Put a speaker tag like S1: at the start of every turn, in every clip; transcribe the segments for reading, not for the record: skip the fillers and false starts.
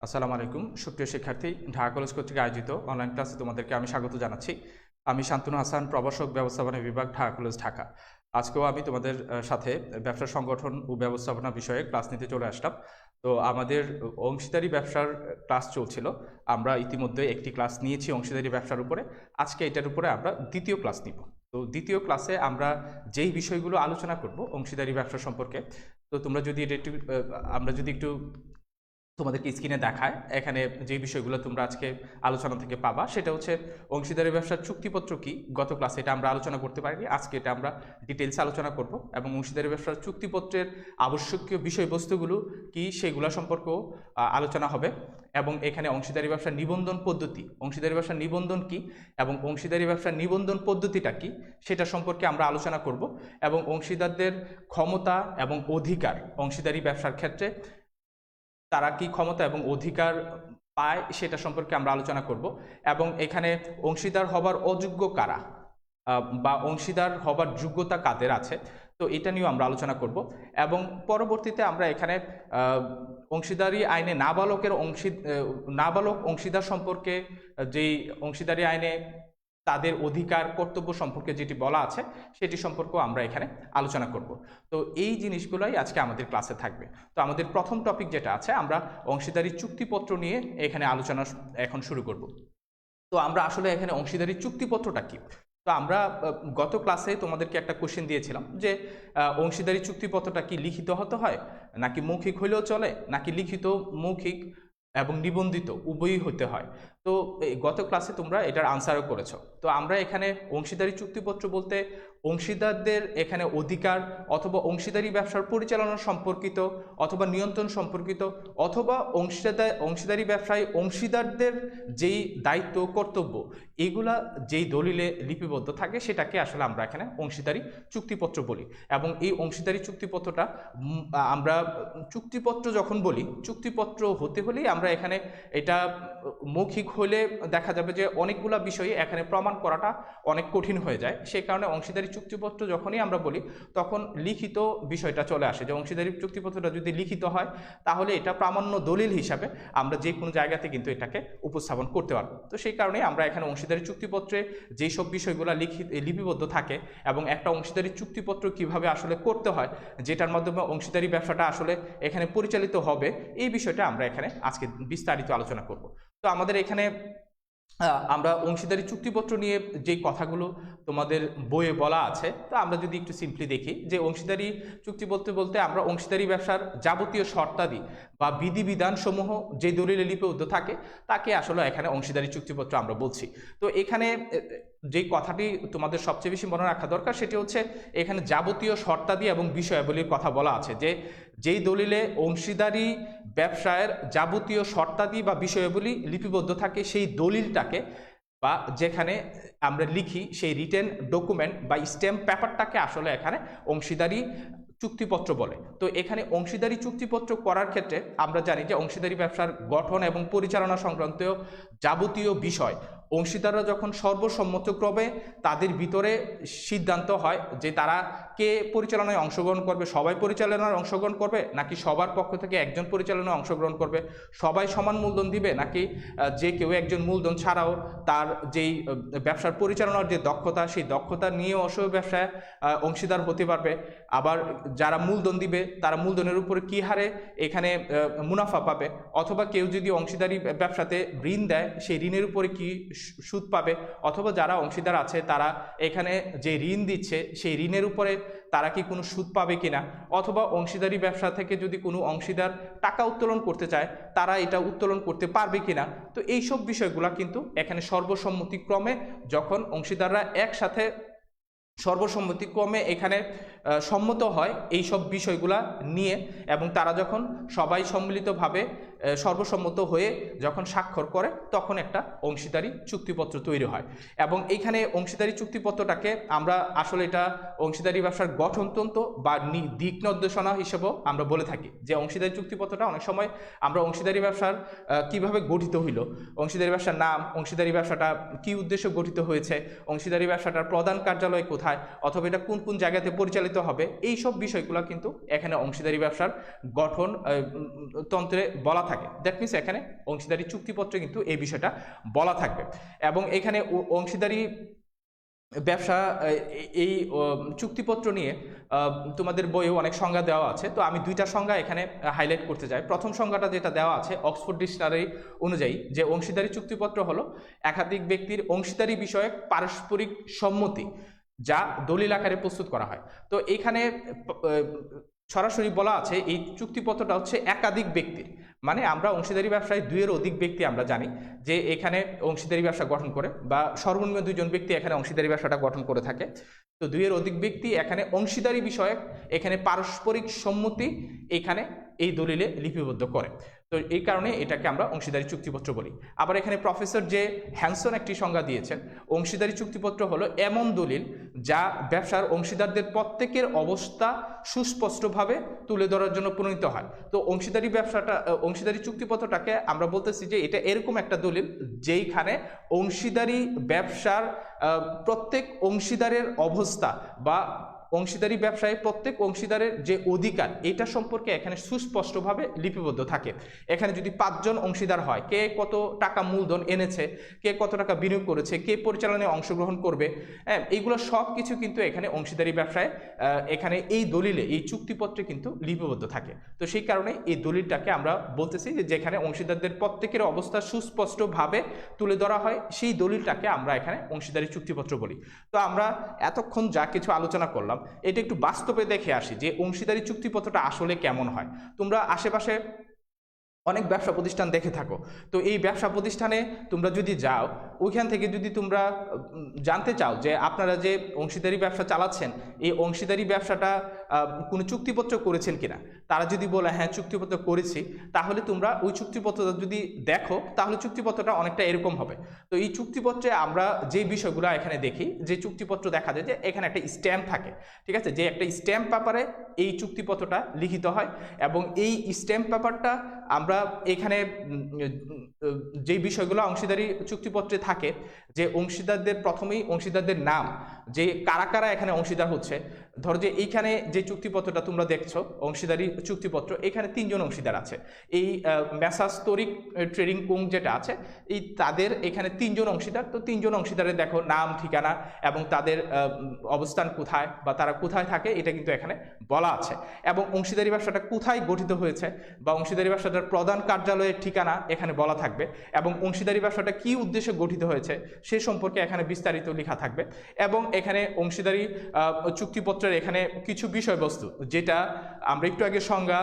S1: আসসালামু আলাইকুম সুপ্রিয় শিক্ষার্থী, ঢাকা কলেজ কর্তৃক আয়োজিত অনলাইন ক্লাসে তোমাদেরকে আমি স্বাগত জানাচ্ছি। আমি শান্তনু হাসান, প্রভাষক ব্যবস্থাপনা বিভাগ, ঢাকা কলেজ, ঢাকা। আজকেও আমি তোমাদের সাথে ব্যবসা সংগঠন ও ব্যবস্থাপনা বিষয়ে ক্লাস নিতে চলে আসলাম। তো আমাদের অংশীদারি ব্যবসার ক্লাস চলছিল। আমরা ইতিমধ্যে একটি ক্লাস নিয়েছি অংশীদারি ব্যবসার উপরে। আজকে এটার উপরে আমরা দ্বিতীয় ক্লাস নিব। তো দ্বিতীয় ক্লাসে আমরা যেই বিষয়গুলো আলোচনা করব অংশীদারি ব্যবসা সম্পর্কে। তো তোমরা যদি এটা একটু আমরা যদি একটু তোমাদেরকে স্ক্রিনে দেখায়, এখানে যে বিষয়গুলো তোমরা আজকে আলোচনা থেকে পাবা সেটা হচ্ছে অংশীদারি ব্যবসার চুক্তিপত্র কি। গত ক্লাসে এটা আমরা আলোচনা করতে পারিনি, আজকে এটা আমরা ডিটেলস আলোচনা করব এবং অংশীদারি ব্যবসার চুক্তিপত্রের আবশ্যকীয় বিষয়বস্তুগুলো কি সেগুলো সম্পর্কেও আলোচনা হবে। এবং এখানে অংশীদারি ব্যবসার নিবন্ধন পদ্ধতি, অংশীদারি ব্যবসার নিবন্ধন কি এবং অংশীদারি ব্যবসার নিবন্ধন পদ্ধতিটা কি সেটা সম্পর্কে আমরা আলোচনা করব। এবং অংশীদারদের ক্ষমতা এবং অধিকার, অংশীদারি ব্যবসার ক্ষেত্রে তারা কি ক্ষমতা এবং অধিকার পায় সেটা সম্পর্কে আমরা আলোচনা করব। এবং এখানে অংশীদার হবার অযোগ্য কারা বা অংশীদার হবার যোগ্যতা কাদের আছে, তো এটা নিয়েও আমরা আলোচনা করব। এবং পরবর্তীতে আমরা এখানে অংশীদারি আইনে নাবালক অংশীদার সম্পর্কে, যেই অংশীদারি আইনে তাদের অধিকার কর্তব্য সম্পর্কে যেটি বলা আছে সেটি সম্পর্কেও আমরা এখানে আলোচনা করব। তো এই জিনিসগুলোই আজকে আমাদের ক্লাসে থাকবে। তো আমাদের প্রথম টপিক যেটা আছে, আমরা অংশীদারি চুক্তিপত্র নিয়ে এখানে আলোচনা এখন শুরু করব। তো আমরা আসলে এখানে অংশীদারি চুক্তিপত্রটা কি। তো আমরা গত ক্লাসে তোমাদেরকে একটা কোশ্চেন দিয়েছিলাম যে অংশীদারি চুক্তিপত্রটা কি লিখিত হতে হয়, নাকি মৌখিক হইলেও চলে, নাকি লিখিত, মৌখিক এবং নিবন্ধিত উভয়ই হতে হয়। তো গত ক্লাসে তোমরা এটার আনসারও করেছো। তো আমরা এখানে অংশীদারি চুক্তিপত্র বলতে অংশীদারদের এখানে অধিকার অথবা অংশীদারি ব্যবসার পরিচালনা সম্পর্কিত অথবা নিয়ন্ত্রণ সম্পর্কিত অথবা অংশীদারি ব্যবসায় অংশীদারদের যেই দায়িত্ব কর্তব্য এগুলা যেই দলিলে লিপিবদ্ধ থাকে সেটাকে আসলে আমরা এখানে অংশীদারি চুক্তিপত্র বলি। এবং এই অংশীদারি চুক্তিপত্রটা আমরা চুক্তিপত্র যখন বলি, চুক্তিপত্র হতে হলেই আমরা এখানে এটা মৌখিক হলে দেখা যাবে যে অনেকগুলা বিষয়ে এখানে প্রমাণ করাটা অনেক কঠিন হয়ে যায়। সেই কারণে অংশীদারি চুক্তিপত্র যখনই আমরা বলি তখন লিখিত বিষয়টা চলে আসে, যে অংশীদারি চুক্তিপত্রটা যদি লিখিত হয় তাহলে এটা প্রামাণ্য দলিল হিসাবে আমরা যে কোনো জায়গাতে কিন্তু এটাকে উপস্থাপন করতে পারবো। তো সেই কারণে আমরা এখানে অংশীদারি চুক্তিপত্রে যেই সব বিষয়গুলো লিপিবদ্ধ থাকে এবং একটা অংশীদারি চুক্তিপত্র কিভাবে আসলে করতে হয়, যেটার মাধ্যমে অংশীদারি ব্যবসাটা আসলে এখানে পরিচালিত হবে, এই বিষয়টা আমরা এখানে আজকে বিস্তারিত আলোচনা করব। তো আমাদের এখানে আমরা অংশীদারি চুক্তিপত্র নিয়ে যে কথাগুলো তোমাদের বইয়ে বলা আছে, তো আমরা যদি একটু সিম্পলি দেখি যে অংশীদারি চুক্তিপত্র বলতে আমরা অংশীদারি ব্যবসার যাবতীয় শর্তাদি বা বিধিবিধান সমূহ যে দলিলে লিপিবদ্ধ থাকে তাকে আসলে এখানে অংশীদারি চুক্তিপত্র আমরা বলছি। তো এখানে যে কথাটি তোমাদের সবচেয়ে বেশি মনে রাখা দরকার সেটি হচ্ছে এখানে যাবতীয় শর্তাদি এবং বিষয়াবলীর কথা বলা আছে, যে যেই দলিলে অংশীদারি ব্যবসায়ের যাবতীয় শর্তাদি বা বিষয়াবলী লিপিবদ্ধ থাকে সেই দলিলটাকে বা যেখানে আমরা লিখি সেই রিটেন ডকুমেন্ট বা স্ট্যাম্প পেপারটাকে আসলে এখানে অংশীদারি চুক্তিপত্র বলে। তো এখানে অংশীদারি চুক্তিপত্র করার ক্ষেত্রে আমরা জানি যে অংশীদারি ব্যবসার গঠন এবং পরিচালনা সংক্রান্ত যাবতীয় বিষয় অংশীদাররা যখন সর্বসম্মতক্রমে তাদের ভিতরে সিদ্ধান্ত হয় যে তারা কে পরিচালনায় অংশগ্রহণ করবে, সবাই পরিচালনায় অংশগ্রহণ করবে নাকি সবার পক্ষ থেকে একজন পরিচালনায় অংশগ্রহণ করবে, সবাই সমান মূলধন দিবে নাকি যে কেউ একজন মূলধন ছাড়াও তার যেই ব্যবসার পরিচালনার যে দক্ষতা সেই দক্ষতা নিয়ে অবশ্যই ব্যবসায় অংশীদার হতে পারবে, আবার যারা মূলধন দিবে তারা মূলধনের উপরে কী হারে এখানে মুনাফা পাবে, অথবা কেউ যদি অংশীদারি ব্যবসাতে ঋণ দেয় সেই ঋণের উপরে কি সুদ পাবে, অথবা যারা অংশীদার আছে তারা এখানে যে ঋণ দিচ্ছে সেই ঋণের উপরে তারা কি কোনো সুদ পাবে কিনা, অথবা অংশীদারি ব্যবসা থেকে যদি কোনো অংশীদার টাকা উত্তোলন করতে চায় তারা এটা উত্তোলন করতে পারবে কিনা। তো এইসব বিষয়গুলো কিন্তু এখানে সর্বসম্মতিক্রমে যখন অংশীদাররা একসাথে সর্বসম্মতিক্রমে এখানে সম্মত হয় এই সব বিষয়গুলা নিয়ে, এবং তারা যখন সবাই সম্মিলিতভাবে সর্বসম্মত হয়ে যখন স্বাক্ষর করে তখন একটা অংশীদারি চুক্তিপত্র তৈরি হয়। এবং এইখানে অংশীদারি চুক্তিপত্রটাকে আমরা আসলে এটা অংশীদারি ব্যবসার গঠনতন্ত্র বা দিক নির্দেশনা হিসেবেও আমরা বলে থাকি, যে অংশীদারি চুক্তিপত্রটা অনেক সময় আমরা অংশীদারি ব্যবসার কিভাবে গঠিত হইল, অংশীদারি ব্যবসার নাম, অংশীদারি ব্যবসাটা কি উদ্দেশ্যে গঠিত হয়েছে, অংশীদারি ব্যবসাটার প্রধান কার্যালয় কোথায়, অথবা এটা কোন কোন জায়গাতে পরিচালিত হবে, এই সব বিষয়গুলো কিন্তু এখানে অংশীদারি ব্যবসার গঠন তন্ত্রে বলা থাকে। দ্যাট মিনস এখানে অংশীদারি চুক্তিপত্রে কিন্তু এই বিষয়টা বলা থাকবে। এবং এখানে অংশীদারি ব্যবসা এই চুক্তিপত্র নিয়ে তোমাদের বইয়েও অনেক সংজ্ঞা দেওয়া আছে। তো আমি দুইটা সংজ্ঞা এখানে হাইলাইট করতে চাই। প্রথম সংজ্ঞাটা যেটা দেওয়া আছে অক্সফোর্ড ডিকশনারি অনুযায়ী, যে অংশীদারি চুক্তিপত্র হলো একাধিক ব্যক্তির অংশীদারি বিষয়ক পারস্পরিক সম্মতি যা দলিল আকারে প্রস্তুত করা হয়। তো এখানে সরাসরি বলা আছে এই চুক্তিপত্রটা হচ্ছে একাধিক ব্যক্তির, মানে আমরা অংশীদারি ব্যবসায় দুইয়ের অধিক ব্যক্তি আমরা জানি যে এখানে অংশীদারি ব্যবসা গঠন করে, বা সর্বনিম্ন দুইজন ব্যক্তি এখানে অংশীদারি ব্যবসাটা গঠন করে থাকে। তো দুইয়ের অধিক ব্যক্তি এখানে অংশীদারি বিষয়ক এখানে পারস্পরিক সম্মতি এখানে এই দলিলে লিপিবদ্ধ করে। তো এই কারণে এটাকে আমরা অংশীদারি চুক্তিপত্র বলি। আবার এখানে প্রফেসর যে হ্যানসন একটি সংজ্ঞা দিয়েছেন, অংশীদারি চুক্তিপত্র হলো এমন দলিল যা ব্যবসার অংশীদারদের প্রত্যেকের অবস্থা সুস্পষ্টভাবে তুলে ধরার জন্য প্রণীত হয়। তো অংশীদারি চুক্তিপত্রটাকে আমরা বলতেছি যে এটা এরকম একটা দলিল যেইখানে অংশীদারি ব্যবসার প্রত্যেক অংশীদারের অবস্থা বা অংশীদারি ব্যবসায় প্রত্যেক অংশীদারের যে অধিকার এটা সম্পর্কে এখানে সুস্পষ্টভাবে লিপিবদ্ধ থাকে। এখানে যদি 5 জন অংশীদার হয়, কে কত টাকা মূলধন এনেছে, কে কত টাকা বিনিয়োগ করেছে, কে পরিচালনায় অংশগ্রহণ করবে, হ্যাঁ, এইগুলো সব কিছু কিন্তু এখানে অংশীদারি ব্যবসায় এখানে এই দলিলে এই চুক্তিপত্রে কিন্তু লিপিবদ্ধ থাকে। তো সেই কারণে এই দলিলটাকে আমরা বলতেছি যে যেখানে অংশীদারদের প্রত্যেকের অবস্থা সুস্পষ্টভাবে তুলে ধরা হয়, সেই দলিলটাকে আমরা এখানে অংশীদারি চুক্তিপত্র বলি। তো আমরা এতক্ষণ যা কিছু আলোচনা করলাম এটা একটু বাস্তবে দেখে আসি যে অংশীদারি চুক্তিপত্রটা আসলে কেমন হয়। তোমরা আশেপাশে অনেক ব্যবসা প্রতিষ্ঠান দেখে থাকো, তো এই ব্যবসা প্রতিষ্ঠানে তোমরা যদি যাও, ওইখান থেকে যদি তোমরা জানতে চাও যে আপনারা যে অংশীদারি ব্যবসা চালাচ্ছেন এই অংশীদারি ব্যবসাটা কোনো চুক্তিপত্র করেছেন কিনা, তারা যদি বলে হ্যাঁ চুক্তিপত্র করেছি, তাহলে তোমরা ওই চুক্তিপত্রটা যদি দেখো তাহলে চুক্তিপত্রটা অনেকটা এরকম হবে। তো এই চুক্তিপত্রে আমরা যে বিষয়গুলো এখানে দেখি, যে চুক্তিপত্র দেখা যায় যে এখানে একটা স্ট্যাম্প থাকে, ঠিক আছে, যে একটা স্ট্যাম্প পেপারে এই চুক্তিপত্রটা লিখিত হয়। এবং এই স্ট্যাম্প পেপারটা আমরা এখানে যে বিষয়গুলো অংশীদারি চুক্তিপত্রে থাকে, যে অংশীদারদের প্রথমেই অংশীদারদের নাম, যে কারা কারা এখানে অংশীদার হচ্ছে। ধরো যে এইখানে যে চুক্তিপত্রটা তোমরা দেখছো অংশীদারি চুক্তিপত্র, এখানে 3 জন অংশীদার আছে। এই মেসার্স তরিক ট্রেডিং কোং যেটা আছে, এই তাদের এখানে 3 জন অংশীদার। তো 3 জন অংশীদারের দেখো নাম, ঠিকানা এবং তাদের অবস্থান কোথায় বা তারা কোথায় থাকে এটা কিন্তু এখানে বলা আছে। এবং অংশীদারি ব্যবসাটা কোথায় গঠিত হয়েছে বা অংশীদারি ব্যবসাটার প্রধান কার্যালয়ের ঠিকানা এখানে বলা থাকবে। এবং অংশীদারি ব্যবসাটা কি উদ্দেশ্যে গঠিত হয়েছে সে সম্পর্কে এখানে বিস্তারিত লেখা থাকবে। এবং এখানে অংশীদারি চুক্তিপত্রের এখানে কিছু বিষয়বস্তু, যেটা আমরা একটু আগে সংজ্ঞা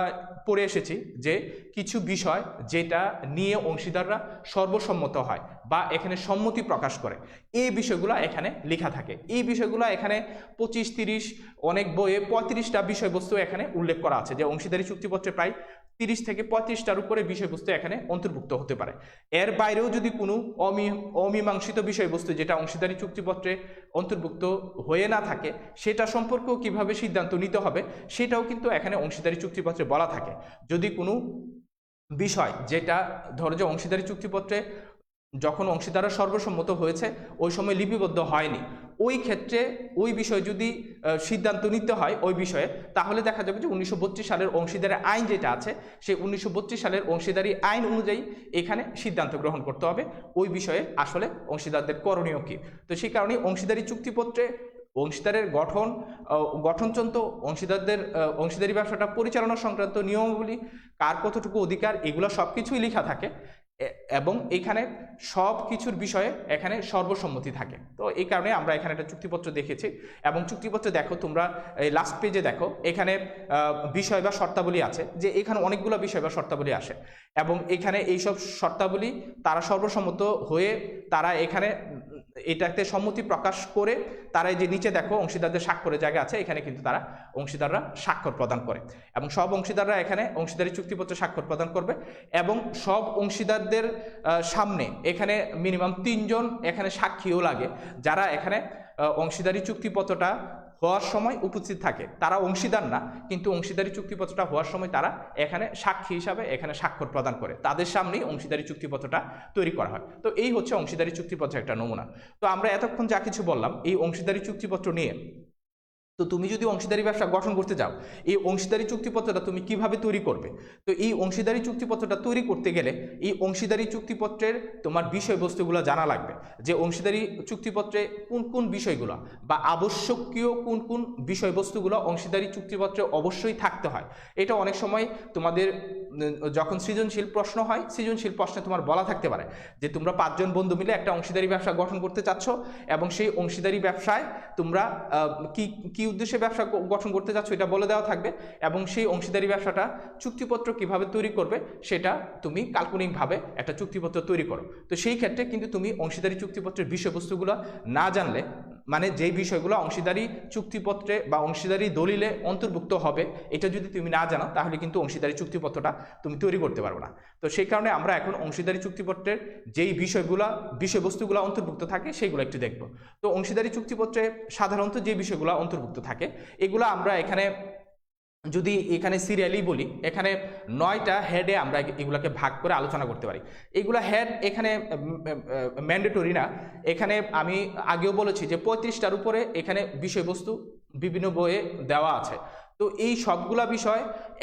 S1: পড়ে এসেছি, যে কিছু বিষয় যেটা নিয়ে অংশীদাররা সর্বসম্মত হয় বা এখানে সম্মতি প্রকাশ করে, এই বিষয়গুলো এখানে লেখা থাকে। এই বিষয়গুলো এখানে 25-30 অনেক বইয়ে 35টা বিষয়বস্তু এখানে উল্লেখ করা আছে, যে অংশীদারি চুক্তিপত্রে প্রায় 30 থেকে 35টার উপরে বিষয়বস্তু এখানে অন্তর্ভুক্ত হতে পারে। এর বাইরেও যদি কোনো অমীমাংসিত বিষয়বস্তু যেটা অংশীদারি চুক্তিপত্রে অন্তর্ভুক্ত হয়ে না থাকে, সেটা সম্পর্কেও কিভাবে সিদ্ধান্ত নিতে হবে সেটাও কিন্তু এখানে অংশীদারি চুক্তিপত্রে বলা থাকে। যদি কোনো বিষয় যেটা ধরো যে অংশীদারি চুক্তিপত্রে যখন অংশীদাররা সর্বসম্মত হয়েছে ওই সময় লিপিবদ্ধ হয়নি, ওই ক্ষেত্রে ওই বিষয়ে যদি সিদ্ধান্ত নিতে হয় ওই বিষয়ে, তাহলে দেখা যাবে যে 1932 সালের অংশীদারি আইন যেটা আছে সেই 1932 সালের অংশীদারি আইন অনুযায়ী এখানে সিদ্ধান্ত গ্রহণ করতে হবে ওই বিষয়ে আসলে অংশীদারদের করণীয় কী। তো সেই কারণে অংশীদারি চুক্তিপত্রে অংশীদারের গঠনতন্ত্র, অংশীদারি ব্যবসাটা পরিচালনা সংক্রান্ত নিয়মাবলী, কার কতটুকু অধিকার, এগুলো সব কিছুই লেখা থাকে। এবং এখানে সব কিছুর বিষয়ে এখানে সর্বসম্মতি থাকে। তো এই কারণে আমরা এখানে একটা চুক্তিপত্র দেখেছি। এবং চুক্তিপত্রে দেখো তোমরা এই লাস্ট পেজে দেখো এখানে বিষয় বা শর্তাবলী আছে, যে এখানে অনেকগুলো বিষয় বা শর্তাবলী আসে। এবং এখানে এইসব শর্তাবলী তারা সর্বসম্মত হয়ে তারা এখানে এটাতে সম্মতি প্রকাশ করে তারা যে নিচে দেখো অংশীদারদের স্বাক্ষরের জায়গা আছে, এখানে কিন্তু তারা অংশীদাররা স্বাক্ষর প্রদান করে। এবং সব অংশীদাররা এখানে অংশীদারি চুক্তিপত্রে স্বাক্ষর প্রদান করবে। এবং সব অংশীদারদের সামনে এখানে মিনিমাম 3 জন এখানে সাক্ষীও লাগে, যারা এখানে অংশীদারি চুক্তিপত্রটা হওয়ার সময় উপস্থিত থাকে। তারা অংশীদার না, কিন্তু অংশীদারি চুক্তিপত্রটা হওয়ার সময় তারা এখানে সাক্ষী হিসাবে এখানে স্বাক্ষর প্রদান করে, তাদের সামনেই অংশীদারি চুক্তিপত্রটা তৈরি করা হয়। তো এই হচ্ছে অংশীদারি চুক্তিপত্রের একটা নমুনা। তো আমরা এতক্ষণ যা কিছু বললাম এই অংশীদারি চুক্তিপত্র নিয়ে, তো তুমি যদি অংশীদারি ব্যবসা গঠন করতে যাও, এই অংশীদারি চুক্তিপত্রটা তুমি কিভাবে তৈরি করবে? তো এই অংশীদারি চুক্তিপত্রটা তৈরি করতে গেলে এই অংশীদারি চুক্তিপত্রের তোমার বিষয়বস্তুগুলো জানা লাগবে, যে অংশীদারি চুক্তিপত্রে কোন কোন বিষয়গুলো বা আবশ্যকীয় কোন কোন বিষয়বস্তুগুলো অংশীদারি চুক্তিপত্রে অবশ্যই থাকতে হয়। এটা অনেক সময় তোমাদের যখন সৃজনশীল প্রশ্ন হয়, সৃজনশীল প্রশ্নে তোমার বলা থাকতে পারে যে তোমরা 5 জন বন্ধু মিলে একটা অংশীদারি ব্যবসা গঠন করতে চাচ্ছ, এবং সেই অংশীদারি ব্যবসায় তোমরা কি কি উদ্দেশ্যে ব্যবসা গঠন করতে চাচ্ছ এটা বলে দেওয়া থাকবে, এবং সেই অংশীদারি ব্যবসাটা চুক্তিপত্র কিভাবে তৈরি করবে সেটা তুমি কাল্পনিকভাবে একটা চুক্তিপত্র তৈরি করো। তো সেই ক্ষেত্রে কিন্তু তুমি অংশীদারি চুক্তিপত্রের বিষয়বস্তুগুলো না জানলে, মানে যেই বিষয়গুলো অংশীদারি চুক্তিপত্রে বা অংশীদারি দলিলে অন্তর্ভুক্ত হবে, এটা যদি তুমি না জানো তাহলে কিন্তু অংশীদারি চুক্তিপত্রটা তুমি তৈরি করতে পারবে না। তো সেই কারণে আমরা এখন অংশীদারি চুক্তিপত্রের যেই বিষয়বস্তুগুলো অন্তর্ভুক্ত থাকে সেগুলো একটু দেখব। তো অংশীদারি চুক্তিপত্রে সাধারণত যে বিষয়গুলো অন্তর্ভুক্ত থাকে এগুলো আমরা এখানে যদি এখানে সিরিয়ালি বলি, এখানে 9টা হেডে আমরা এগুলাকে ভাগ করে আলোচনা করতে পারি। এগুলা হেড এখানে ম্যান্ডেটরি না, এখানে আমি আগেও বলেছি যে 35টার উপরে এখানে বিষয়বস্তু বিভিন্ন বইয়ে দেওয়া আছে। তো এই সবগুলা বিষয়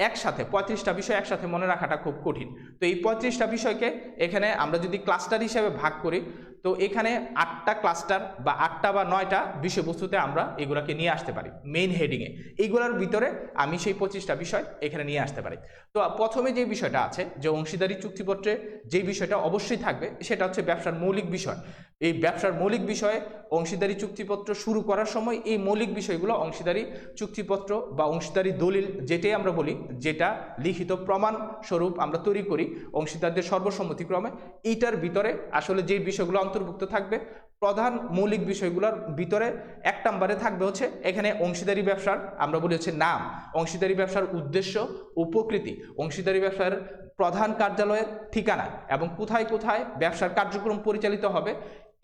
S1: একসাথে 35টা বিষয় একসাথে মনে রাখাটা খুব কঠিন। তো এই 35টা বিষয়কে এখানে আমরা যদি ক্লাস্টার হিসেবে ভাগ করি, তো এখানে 8টা ক্লাস্টার বা 8টা বা 9টা বিষয়বস্তুতে আমরা এগুলাকে নিয়ে আসতে পারি মেইন হেডিংয়ে। এইগুলোর ভিতরে আমি সেই 25টা বিষয় এখানে নিয়ে আসতে পারি। তো প্রথমে যে বিষয়টা আছে, যে অংশীদারি চুক্তিপত্রে যে বিষয়টা অবশ্যই থাকবে সেটা হচ্ছে ব্যবসার মৌলিক বিষয়। এই ব্যবসার মৌলিক বিষয়ে অংশীদারি চুক্তিপত্র শুরু করার সময় এই মৌলিক বিষয়গুলো অংশীদারি চুক্তিপত্র বা অংশীদারি দলিল যেটাই আমরা বলি, যেটা লিখিত প্রমাণ স্বরূপ আমরা তৈরি করি অংশীদারদের সর্বসম্মতিক্রমে, এইটার ভিতরে আসলে যে বিষয়গুলো অন্তর্ভুক্ত থাকবে, প্রধান মৌলিক বিষয়গুলোর ভিতরে 1 নম্বরে থাকবে হচ্ছে এখানে অংশীদারি ব্যবসার আমরা বলি হচ্ছে নাম, অংশীদারি ব্যবসার উদ্দেশ্য ও প্রকৃতি, অংশীদারি ব্যবসার প্রধান কার্যালয়ের ঠিকানা এবং কোথায় কোথায় ব্যবসার কার্যক্রম পরিচালিত হবে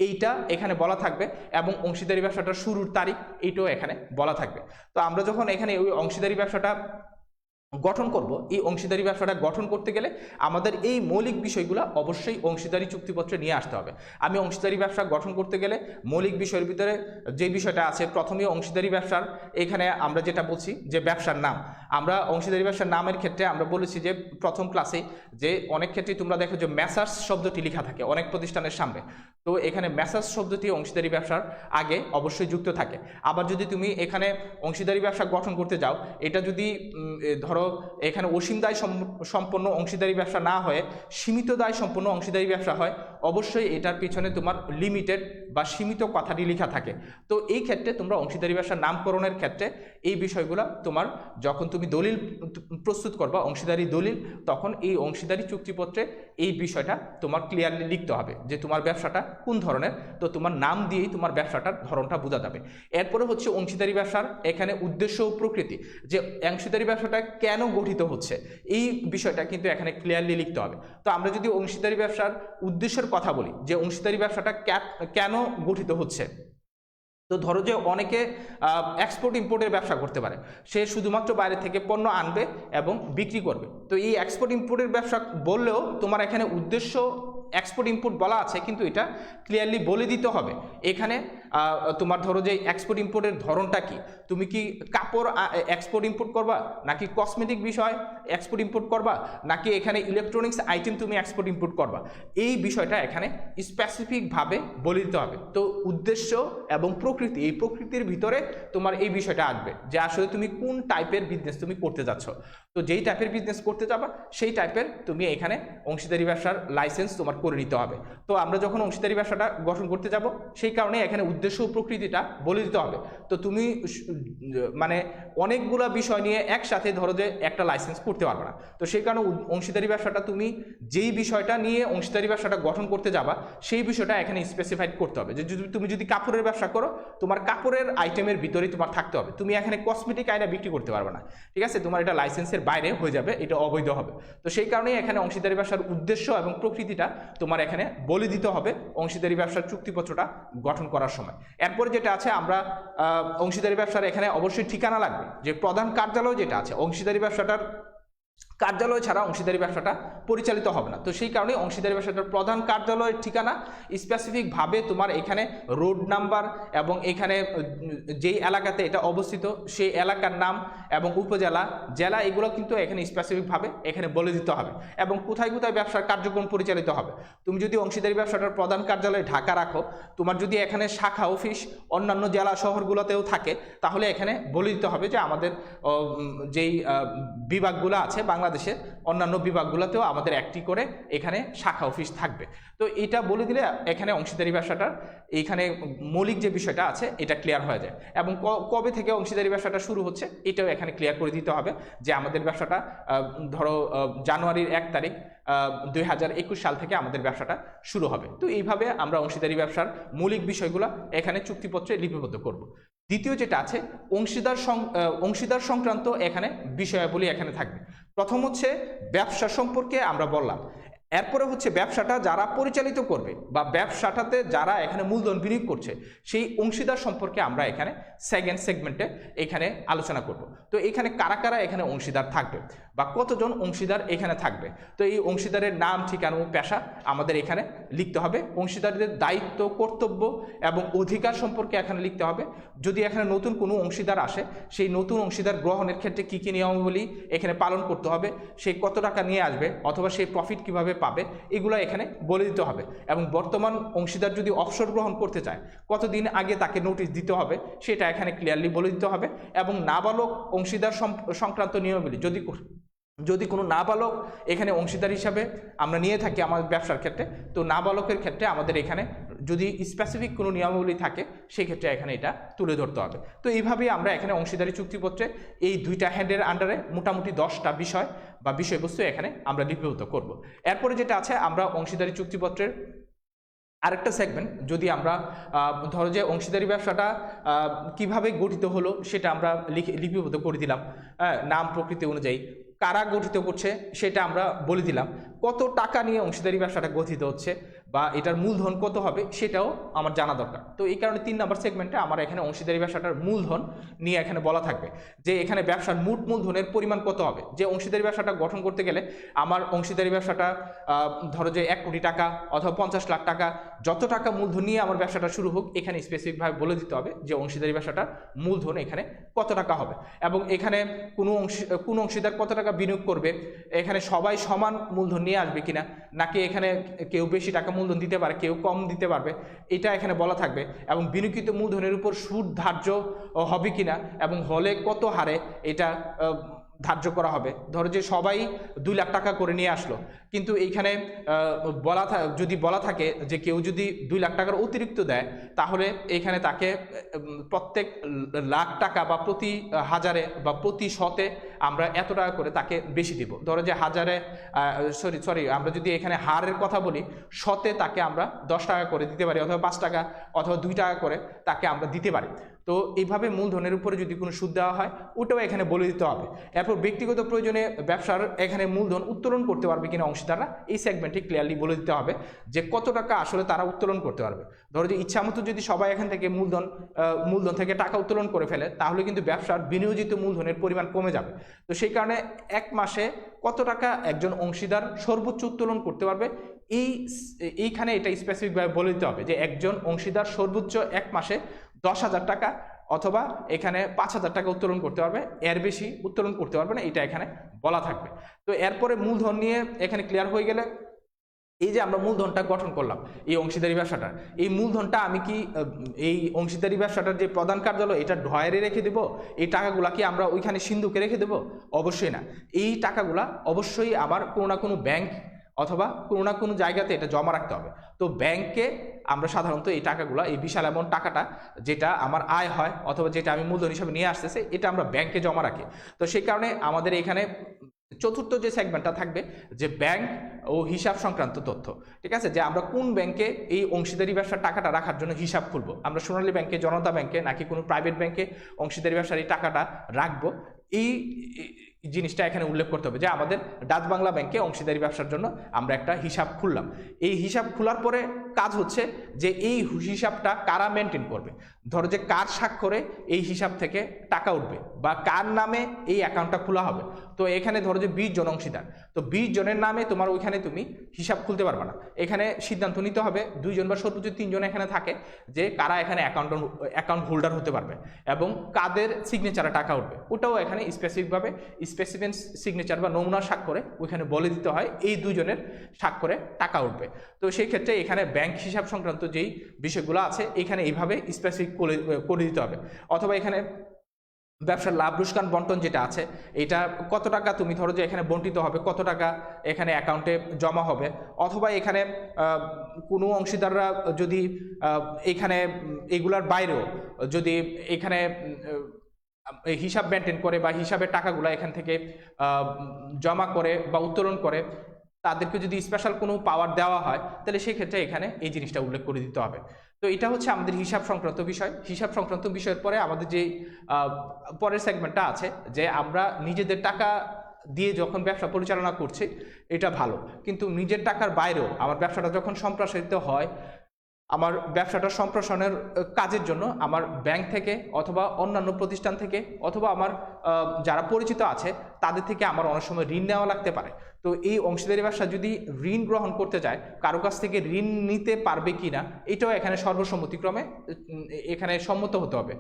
S1: এইটা এখানে বলা থাকবে, এবং অংশীদারি ব্যবসাটার শুরুর তারিখ এইটাও এখানে বলা থাকবে। তো আমরা যখন এখানে ওই অংশীদারি ব্যবসাটা গঠন করব, এই অংশীদারি ব্যবসাটা গঠন করতে গেলে আমাদের এই মৌলিক বিষয়গুলো অবশ্যই অংশীদারি চুক্তিপত্রে নিয়ে আসতে হবে। আমি অংশীদারি ব্যবসা গঠন করতে গেলে মৌলিক বিষয়ের ভিতরে যে বিষয়টা আছে, প্রথমে অংশীদারি ব্যবসার এখানে আমরা যেটা বলছি যে ব্যবসার নাম, আমরা অংশীদারি ব্যবসার নামের ক্ষেত্রে আমরা বলেছি যে প্রথম ক্লাসে যে অনেক ক্ষেত্রে তোমরা দেখো যে মেসার্স শব্দটি লেখা থাকে অনেক প্রতিষ্ঠানের সামনে। তো এখানে মেসার্স শব্দটি অংশীদারি ব্যবসার আগে অবশ্যই যুক্ত থাকে। আবার যদি তুমি এখানে অংশীদারি ব্যবসা গঠন করতে যাও, এটা যদি ধরো এখানে অসীম দায় সম্পন্ন অংশীদারি ব্যবসা না হয়ে সীমিত দায় সম্পন্ন অংশীদারি ব্যবসা হয়, অবশ্যই এটার পিছনে তোমার লিমিটেড বা সীমিত কথাটি লেখা থাকে। তো এই ক্ষেত্রে তোমরা অংশীদারি ব্যবসার নামকরণের ক্ষেত্রে এই বিষয়গুলো তোমার যখন তুমি দলিল প্রস্তুত করবা অংশীদারি দলিল, তখন এই অংশীদারি চুক্তিপত্রে এই বিষয়টা তোমার ক্লিয়ারলি লিখতে হবে যে তোমার ব্যবসাটা কোন ধরনের। তো তোমার নাম দিয়েই তোমার ব্যবসাটার ধরনটা বোঝা যাবে। এরপরে হচ্ছে অংশীদারি ব্যবসার এখানে উদ্দেশ্য ও প্রকৃতি, যে অংশীদারি ব্যবসাটা কেন গঠিত হচ্ছে এই বিষয়টা কিন্তু এখানে ক্লিয়ারলি লিখতে হবে। তো আমরা যদি অংশীদারি ব্যবসার উদ্দেশ্যের কথা বলি, যে অংশীদারি ব্যবসাটা কেন গঠিত হচ্ছে, তো ধরো যে অনেকে এক্সপোর্ট ইম্পোর্টের ব্যবসা করতে পারে, সে শুধুমাত্র বাইরে থেকে পণ্য আনবে এবং বিক্রি করবে। তো এই এক্সপোর্ট ইম্পোর্টের ব্যবসা বললেও তোমার এখানে উদ্দেশ্য এক্সপোর্ট ইম্পোর্ট বলা আছে, কিন্তু এটা ক্লিয়ারলি বলে দিতে হবে এখানে তোমার ধরো যে এক্সপোর্ট ইম্পোর্টের ধরনটা কি, তুমি কি কাপড় এক্সপোর্ট ইম্পোর্ট করবা, নাকি কসমেটিক বিষয় এক্সপোর্ট ইম্পোর্ট করবা, নাকি এখানে ইলেকট্রনিক্স আইটেম তুমি এক্সপোর্ট ইম্পোর্ট করবা, এই বিষয়টা এখানে স্পেসিফিকভাবে বলে দিতে হবে। তো উদ্দেশ্য এবং প্রকৃতি, এই প্রকৃতির ভিতরে তোমার এই বিষয়টা আসবে যে আসলে তুমি কোন টাইপের বিজনেস তুমি করতে যাচ্ছ। তো যেই টাইপের বিজনেস করতে যাবা সেই টাইপের তুমি এখানে অংশীদারি ব্যবসার লাইসেন্স তোমার করে নিতে হবে। তো আমরা যখন অংশীদারি ব্যবসাটা গঠন করতে যাব সেই কারণে এখানে উদ্দেশ্য ও প্রকৃতিটা বলে দিতে হবে। তো তুমি মানে অনেকগুলা বিষয় নিয়ে একসাথে ধরো যে একটা লাইসেন্স করতে পারবে না। তো সেই কারণে অংশীদারি ব্যবসাটা তুমি যেই বিষয়টা নিয়ে অংশীদারি ব্যবসাটা গঠন করতে যাবা সেই বিষয়টা এখানে স্পেসিফাইড করতে হবে। যে তুমি যদি কাপড়ের ব্যবসা করো, তোমার কাপড়ের আইটেমের ভিতরেই তোমার থাকতে হবে, তুমি এখানে কসমেটিক আইনা বিক্রি করতে পারবে না, ঠিক আছে, তোমার এটা লাইসেন্সের বাইরে হয়ে যাবে, এটা অবৈধ হবে। তো সেই কারণেই এখানে অংশীদারি ব্যবসার উদ্দেশ্য এবং প্রকৃতিটা তোমার এখানে বলে দিতে হবে অংশীদারি ব্যবসার চুক্তিপত্রটা গঠন করার সময়। এরপরে যেটা আছে, আমরা অংশীদারি ব্যবসার এখানে অবশ্যই ঠিকানা লাগবে, যে প্রধান কার্যালয় যেটা আছে অংশীদারি ব্যবসাটার কার্যালয় ছাড়া অংশীদারি ব্যবসাটা পরিচালিত হবে না। তো সেই কারণে অংশীদারি ব্যবসাটার প্রধান কার্যালয়ের ঠিকানা স্পেসিফিকভাবে তোমার এখানে রোড নাম্বার এবং এখানে যেই এলাকাতে এটা অবস্থিত সেই এলাকার নাম এবং উপজেলা, জেলা, এগুলো কিন্তু এখানে স্পেসিফিকভাবে এখানে বলে দিতে হবে এবং কোথায় কোথায় ব্যবসার কার্যক্রম পরিচালিত হবে। তুমি যদি অংশীদারি ব্যবসাটার প্রধান কার্যালয় ঢাকা রাখো, তোমার যদি এখানে শাখা অফিস অন্যান্য জেলা শহরগুলোতেও থাকে, তাহলে এখানে বলে দিতে হবে যে আমাদের যেই বিভাগগুলো আছে বাংলাদেশের অন্যান্য বিভাগগুলোতেও আমাদের একটি করে এখানে শাখা অফিস থাকবে। তো এটা বলে দিলে এখানে অংশীদারি ব্যবসাটার এইখানে মৌলিক যে বিষয়টা আছে এটা ক্লিয়ার হয়ে যায় এবং কবে থেকে অংশীদারি ব্যবসাটা শুরু হচ্ছে এটাও এখানে ক্লিয়ার করে দিতে হবে যে আমাদের ব্যবসাটা ধরো জানুয়ারির 1 তারিখ 2021 সাল থেকে আমাদের ব্যবসাটা শুরু হবে। তো এইভাবে আমরা অংশীদারি ব্যবসার মৌলিক বিষয়গুলো এখানে চুক্তিপত্রে লিপিবদ্ধ করব। দ্বিতীয় যেটা আছে অংশীদার সংক্রান্ত এখানে বিষয়াবলী এখানে থাকবে। প্রথম হচ্ছে ব্যবসা সম্পর্কে আমরা বললাম, এরপরে হচ্ছে ব্যবসাটা যারা পরিচালিত করবে বা ব্যবসাটাতে যারা এখানে মূলধন বিনিয়োগ করছে সেই অংশীদার সম্পর্কে আমরা এখানে সেকেন্ড সেগমেন্টে এখানে আলোচনা করব। তো এখানে কারা কারা এখানে অংশীদার থাকবে বা কতজন অংশীদার এখানে থাকবে, তো এই অংশীদারের নাম, ঠিকানা ও পেশা আমাদের এখানে লিখতে হবে। অংশীদারদের দায়িত্ব, কর্তব্য এবং অধিকার সম্পর্কে এখানে লিখতে হবে। যদি এখানে নতুন কোনো অংশীদার আসে, সেই নতুন অংশীদার গ্রহণের ক্ষেত্রে কী কী নিয়মাবলী এখানে পালন করতে হবে, সে কত টাকা নিয়ে আসবে অথবা সেই প্রফিট কীভাবে পাবে, এগুলো এখানে বলে দিতে হবে। এবং বর্তমান অংশীদার যদি অবসর গ্রহণ করতে চায় কতদিন আগে তাকে নোটিশ দিতে হবে সেটা এখানে ক্লিয়ারলি বলে দিতে হবে। এবং নাবালক অংশীদার সংক্রান্ত নিয়মাবলী যদি কোনো নাবালক এখানে অংশীদার হিসাবে আমরা নিয়ে থাকি আমাদের ব্যবসার ক্ষেত্রে, তো নাবালকের ক্ষেত্রে আমাদের এখানে যদি স্পেসিফিক কোনো নিয়মাবলী থাকে সেক্ষেত্রে এখানে এটা তুলে ধরতে হবে। তো এইভাবেই আমরা এখানে অংশীদারি চুক্তিপত্রে এই দুইটা হেডের আন্ডারে মোটামুটি 10টা বিষয় বা বিষয়বস্তু এখানে আমরা লিপিবদ্ধ করব। এরপরে যেটা আছে, আমরা অংশীদারি চুক্তিপত্রের আরেকটা সেগমেন্ট, যদি আমরা ধরো যে অংশীদারি ব্যবসাটা কিভাবে গঠিত হলো সেটা আমরা লিপিবদ্ধ করে দিলাম, নাম প্রকৃতি অনুযায়ী কারা গঠিত করছে সেটা আমরা বলে দিলাম, কত টাকা নিয়ে অংশীদারি ব্যবসাটা গঠিত হচ্ছে বা এটার মূলধন কত হবে সেটাও আমার জানা দরকার। তো এই কারণে 3 নম্বর সেগমেন্টে আমার এখানে অংশীদারি ব্যবসাটার মূলধন নিয়ে এখানে বলা থাকবে যে এখানে ব্যবসার মোট মূলধনের পরিমাণ কত হবে। যে অংশীদারি ব্যবসাটা গঠন করতে গেলে আমার অংশীদারি ব্যবসাটা ধরো যে 1 কোটি টাকা অথবা 50 লাখ টাকা, যত টাকা মূলধন নিয়ে আমার ব্যবসাটা শুরু হোক এখানে স্পেসিফিকভাবে বলে দিতে হবে যে অংশীদারি ব্যবসাটার মূলধন এখানে কত টাকা হবে এবং এখানে কোনো অংশীদার কত টাকা বিনিয়োগ করবে, এখানে সবাই সমান মূলধন নিয়ে আসবে কিনা, নাকি এখানে কেউ বেশি টাকা মূলধন দিতে পারে, কেউ কম দিতে পারবে, এটা এখানে বলা থাকবে। এবং বিনিয়োগিত মূলধনের উপর সুদ ধার্য হবে কিনা এবং হলে কত হারে এটা ধার্য করা হবে। ধরো যে সবাই 2 লাখ টাকা করে নিয়ে আসলো, কিন্তু এইখানে যদি বলা থাকে যে কেউ যদি 2 লাখ টাকার অতিরিক্ত দেয় তাহলে এইখানে তাকে প্রত্যেক লাখ টাকা বা প্রতি হাজারে বা প্রতি শতে আমরা এত টাকা করে তাকে বেশি দিব। ধরো যে হাজারে সরি আমরা যদি এখানে হারের কথা বলি, শতে তাকে আমরা 10 টাকা করে দিতে পারি অথবা 5 টাকা অথবা 2 টাকা করে তাকে আমরা দিতে পারি। তো এইভাবে মূলধনের উপরে যদি কোনো সুদ দেওয়া হয় ওটাও এখানে বলে দিতে হবে। এরপর ব্যক্তিগত প্রয়োজনে ব্যবসার এখানে মূলধন উত্তোলন করতে পারবে কিনা অংশীদাররা, এই সেগমেন্টে ক্লিয়ারলি বলে দিতে হবে যে কত টাকা আসলে তারা উত্তোলন করতে পারবে। ধরো যে ইচ্ছামতো যদি সবাই এখান থেকে মূলধন থেকে টাকা উত্তোলন করে ফেলে তাহলে কিন্তু ব্যবসার বিনিয়োজিত মূলধনের পরিমাণ কমে যাবে। তো সেই কারণে 1 মাসে কত টাকা একজন অংশীদার সর্বোচ্চ উত্তোলন করতে পারবে এইখানে এটা স্পেসিফিকভাবে বলে দিতে হবে যে একজন অংশীদার সর্বোচ্চ 1 মাসে 10,000 টাকা অথবা এখানে 5,000 টাকা উত্তোলন করতে পারবে, এর বেশি উত্তোলন করতে পারবে না, এটা এখানে বলা থাকবে। তো এরপরে মূলধন নিয়ে এখানে ক্লিয়ার হয়ে গেলে, এই যে আমরা মূলধনটা গঠন করলাম এই অংশীদারি ব্যবসাটার, এই মূলধনটা আমি কি এই অংশীদারি ব্যবসাটার যে প্রধান কার্যালয় এটা ড্রয়ারে রেখে দেবো, এই টাকাগুলা কি আমরা ওইখানে সিন্ধুকে রেখে দেবো? অবশ্যই না। এই টাকাগুলা অবশ্যই আবার কোনো না কোনো ব্যাংক অথবা কোনো না কোনো জায়গাতে এটা জমা রাখতে হবে। তো ব্যাংকে আমরা সাধারণত এই টাকাগুলো, এই বিশাল অ্যামাউন্ট টাকাটা যেটা আমার আয় হয় অথবা যেটা আমি মূলধন হিসাবে নিয়ে আসতেছে এটা আমরা ব্যাংকে জমা রাখি। তো সেই কারণে আমাদের এখানে চতুর্থ যে সেগমেন্টটা থাকবে যে ব্যাংক ও হিসাব সংক্রান্ত তথ্য, ঠিক আছে, যে আমরা কোন ব্যাংকে এই অংশীদারি ব্যবসার টাকাটা রাখার জন্য হিসাব খুলবো, আমরা সোনালী ব্যাংকে, জনতা ব্যাংকে নাকি কোনো প্রাইভেট ব্যাংকে অংশীদারি ব্যবসার এই টাকাটা রাখবো, এই জিনিসটা এখানে উল্লেখ করতে হবে যে আমাদের ডাচ বাংলা ব্যাংকে অংশীদারি ব্যবসার জন্য আমরা একটা হিসাব খুললাম। এই হিসাব খোলার পরে কাজ হচ্ছে যে এই হিসাবটা কারা মেনটেন করবে। ধরো যে কার স্বাক্ষরে এই হিসাব থেকে টাকা উঠবে বা কার নামে এই অ্যাকাউন্টটা খোলা হবে। তো এখানে ধরো যে 20 জন অংশীদার, তো 20 জনের নামে তোমার ওইখানে তুমি হিসাব খুলতে পারবে না। এখানে সিদ্ধান্ত নিতে হবে 2 জন বা সর্বোচ্চ 3 জন এখানে থাকে যে কারা এখানে অ্যাকাউন্ট হোল্ডার হতে পারবে এবং কাদের সিগনেচারে টাকা উঠবে, ওটাও এখানে স্পেসিফিকভাবে স্পেসিফিক সিগনেচার বা নমুনা স্বাক্ষরে ওইখানে বলে দিতে হয় এই 2 জনের স্বাক্ষরে টাকা উঠবে। তো সেই ক্ষেত্রে এখানে ব্যাংক হিসাব সংক্রান্ত যেই বিষয়গুলো আছে এখানে এইভাবে স্পেসিফিক করে দিতে হবে। অথবা এখানে ব্যবসার লাভ লোকসান বন্টন যেটা আছে, এটা কত টাকা তুমি ধরো যে এখানে বন্টিত হবে, কত টাকা এখানে অ্যাকাউন্টে জমা হবে। অথবা এখানে কোনো অংশীদাররা যদি এখানে এগুলার বাইরেও যদি এখানে হিসাব মেনটেন করে বা হিসাবের টাকাগুলো এখান থেকে জমা করে বা উত্তোলন করে, তাদেরকে যদি স্পেশাল কোনো পাওয়ার দেওয়া হয় তাহলে সেক্ষেত্রে এখানে এই জিনিসটা উল্লেখ করে দিতে হবে। তো এটা হচ্ছে আমাদের হিসাব সংক্রান্ত বিষয়। হিসাব সংক্রান্ত বিষয়ের পরে আমাদের যে পরের সেগমেন্টটা আছে যে আমরা নিজেদের টাকা দিয়ে যখন ব্যবসা পরিচালনা করছি এটা ভালো, কিন্তু নিজের টাকার বাইরেও আমার ব্যবসাটা যখন সম্প্রসারিত হয়, আমার ব্যবসাটা সম্প্রসারণের কাজের জন্য আমার ব্যাংক থেকে অথবা অন্যান্য প্রতিষ্ঠান থেকে অথবা আমার যারা পরিচিত আছে তাদের থেকে আমার অনেক সময় ঋণ নেওয়া লাগতে পারে। তো এই অংশীদারি ব্যবসা যদি ঋণ গ্রহণ করতে যায়, কারো কাছ থেকে ঋণ নিতে পারবে কি না এটাও এখানে সর্বসম্মতিক্রমে এখানে সম্মত হতে হবে।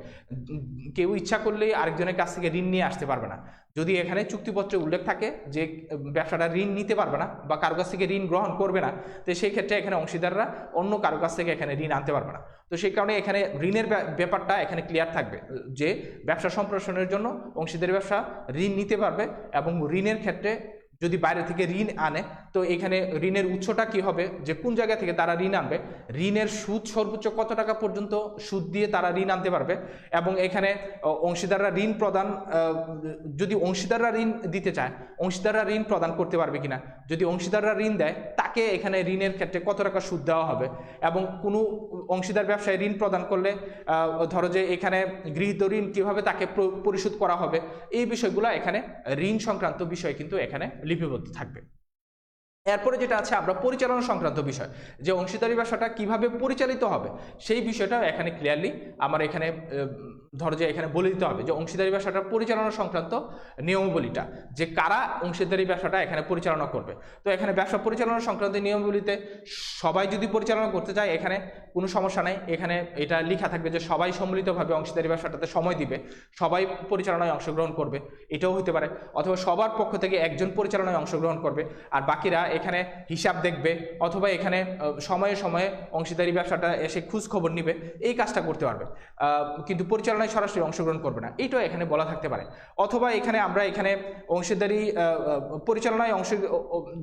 S1: কেউ ইচ্ছা করলেই আরেকজনের কাছ থেকে ঋণ নিয়ে আসতে পারবে না। যদি এখানে চুক্তিপত্রে উল্লেখ থাকে যে ব্যবসাটা ঋণ নিতে পারবে না বা কারো কাছ থেকে ঋণ গ্রহণ করবে না, তো সেই ক্ষেত্রে এখানে অংশীদাররা অন্য কারো কাছ থেকে এখানে ঋণ আনতে পারবে না। তো সেই কারণে এখানে ঋণের ব্যাপারটা এখানে ক্লিয়ার থাকবে যে ব্যবসা সম্প্রসারণের জন্য অংশীদারি ব্যবসা ঋণ নিতে পারবে এবং ঋণের ক্ষেত্রে যদি বাইরে থেকে ঋণ আনে তো এখানে ঋণের উৎসটা কি হবে, যে কোন জায়গা থেকে তারা ঋণ আনবে, ঋণের সুদ সর্বোচ্চ কত টাকা পর্যন্ত সুদ দিয়ে তারা ঋণ আনতে পারবে, এবং এখানে অংশীদাররা ঋণ প্রদান যদি অংশীদাররা ঋণ দিতে চায় অংশীদাররা ঋণ প্রদান করতে পারবে কিনা, যদি অংশীদাররা ঋণ দেয় তাকে এখানে ঋণের ক্ষেত্রে কত টাকা সুদ দেওয়া হবে, এবং কোনো অংশীদার ব্যবসায় ঋণ প্রদান করলে ধরো যে এখানে গৃহীত ঋণ কিভাবে তাকে পরিশোধ করা হবে, এই বিষয়গুলো এখানে ঋণ সংক্রান্ত বিষয় কিন্তু এখানে লিপিবদ্ধ থাকবে। এরপরে যেটা আছে আমরা পরিচালনা সংক্রান্ত বিষয়, যে অংশীদারি ব্যবসাটা কিভাবে পরিচালিত হবে সেই বিষয়টা এখানে ক্লিয়ারলি আমার এখানে ধরো যে এখানে বলে দিতে হবে যে অংশীদারি ব্যবসাটা পরিচালনা সংক্রান্ত নিয়মাবলীটা, যে কারা অংশীদারি ব্যবসাটা এখানে পরিচালনা করবে। তো এখানে ব্যবসা পরিচালনা সংক্রান্ত নিয়মাবলীতে সবাই যদি পরিচালনা করতে চায় এখানে কোনো সমস্যা নেই, এখানে এটা লেখা থাকবে যে সবাই সম্মিলিতভাবে অংশীদারি ব্যবসাটাতে সময় দিবে, সবাই পরিচালনায় অংশগ্রহণ করবে, এটাও হতে পারে। অথবা সবার পক্ষ থেকে একজন পরিচালনায় অংশগ্রহণ করবে আর বাকিরা এখানে হিসাব দেখবে, অথবা এখানে সময়ে সময়ে অংশীদারি ব্যবসাটা এসে খোঁজ খবর নিবে, এই কাজটা করতে পারবে, কিন্তু পরিচালনায় সরাসরি অংশগ্রহণ করবে না, এইটাও এখানে বলা থাকতে পারে। অথবা এখানে আমরা এখানে অংশীদারি পরিচালনায়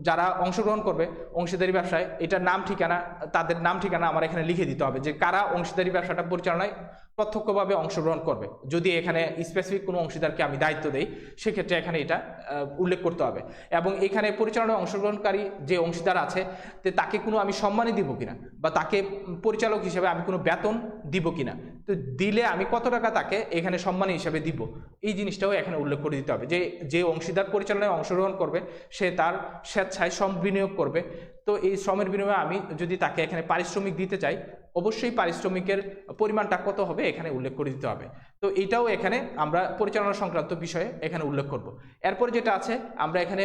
S1: যারা অংশগ্রহণ করবে অংশীদারি ব্যবসায়, এটার নাম ঠিকানা, তাদের নাম ঠিকানা আমার এখানে লিখে দিতে হবে যে কারা অংশীদারি ব্যবসাটা পরিচালনায় প্রত্যক্ষভাবে অংশগ্রহণ করবে। যদি এখানে স্পেসিফিক কোনো অংশীদারকে আমি দায়িত্ব দেই সেক্ষেত্রে এখানে এটা উল্লেখ করতে হবে। এবং এখানে পরিচালনায় অংশগ্রহণকারী যে অংশীদার আছে তাকে কোনো আমি সম্মানই দিব কিনা, বা তাকে পরিচালক হিসেবে আমি কোনো বেতন দিব কিনা, তো দিলে আমি কত টাকা তাকে এখানে সম্মানী হিসেবে দিব, এই জিনিসটাও এখানে উল্লেখ করে দিতে হবে। যে অংশীদার পরিচালনায় অংশগ্রহণ করবে সে তার স্বেচ্ছায় শ্রম বিনিয়োগ করবে, তো এই শ্রমের বিনিময়ে আমি যদি তাকে এখানে পারিশ্রমিক দিতে চাই অবশ্যই পারিশ্রমিকের পরিমাণটা কত হবে এখানে উল্লেখ করে দিতে হবে। তো এটাও এখানে আমরা পরিচালনা সংক্রান্ত বিষয়ে এখানে উল্লেখ করব। এরপর যেটা আছে আমরা এখানে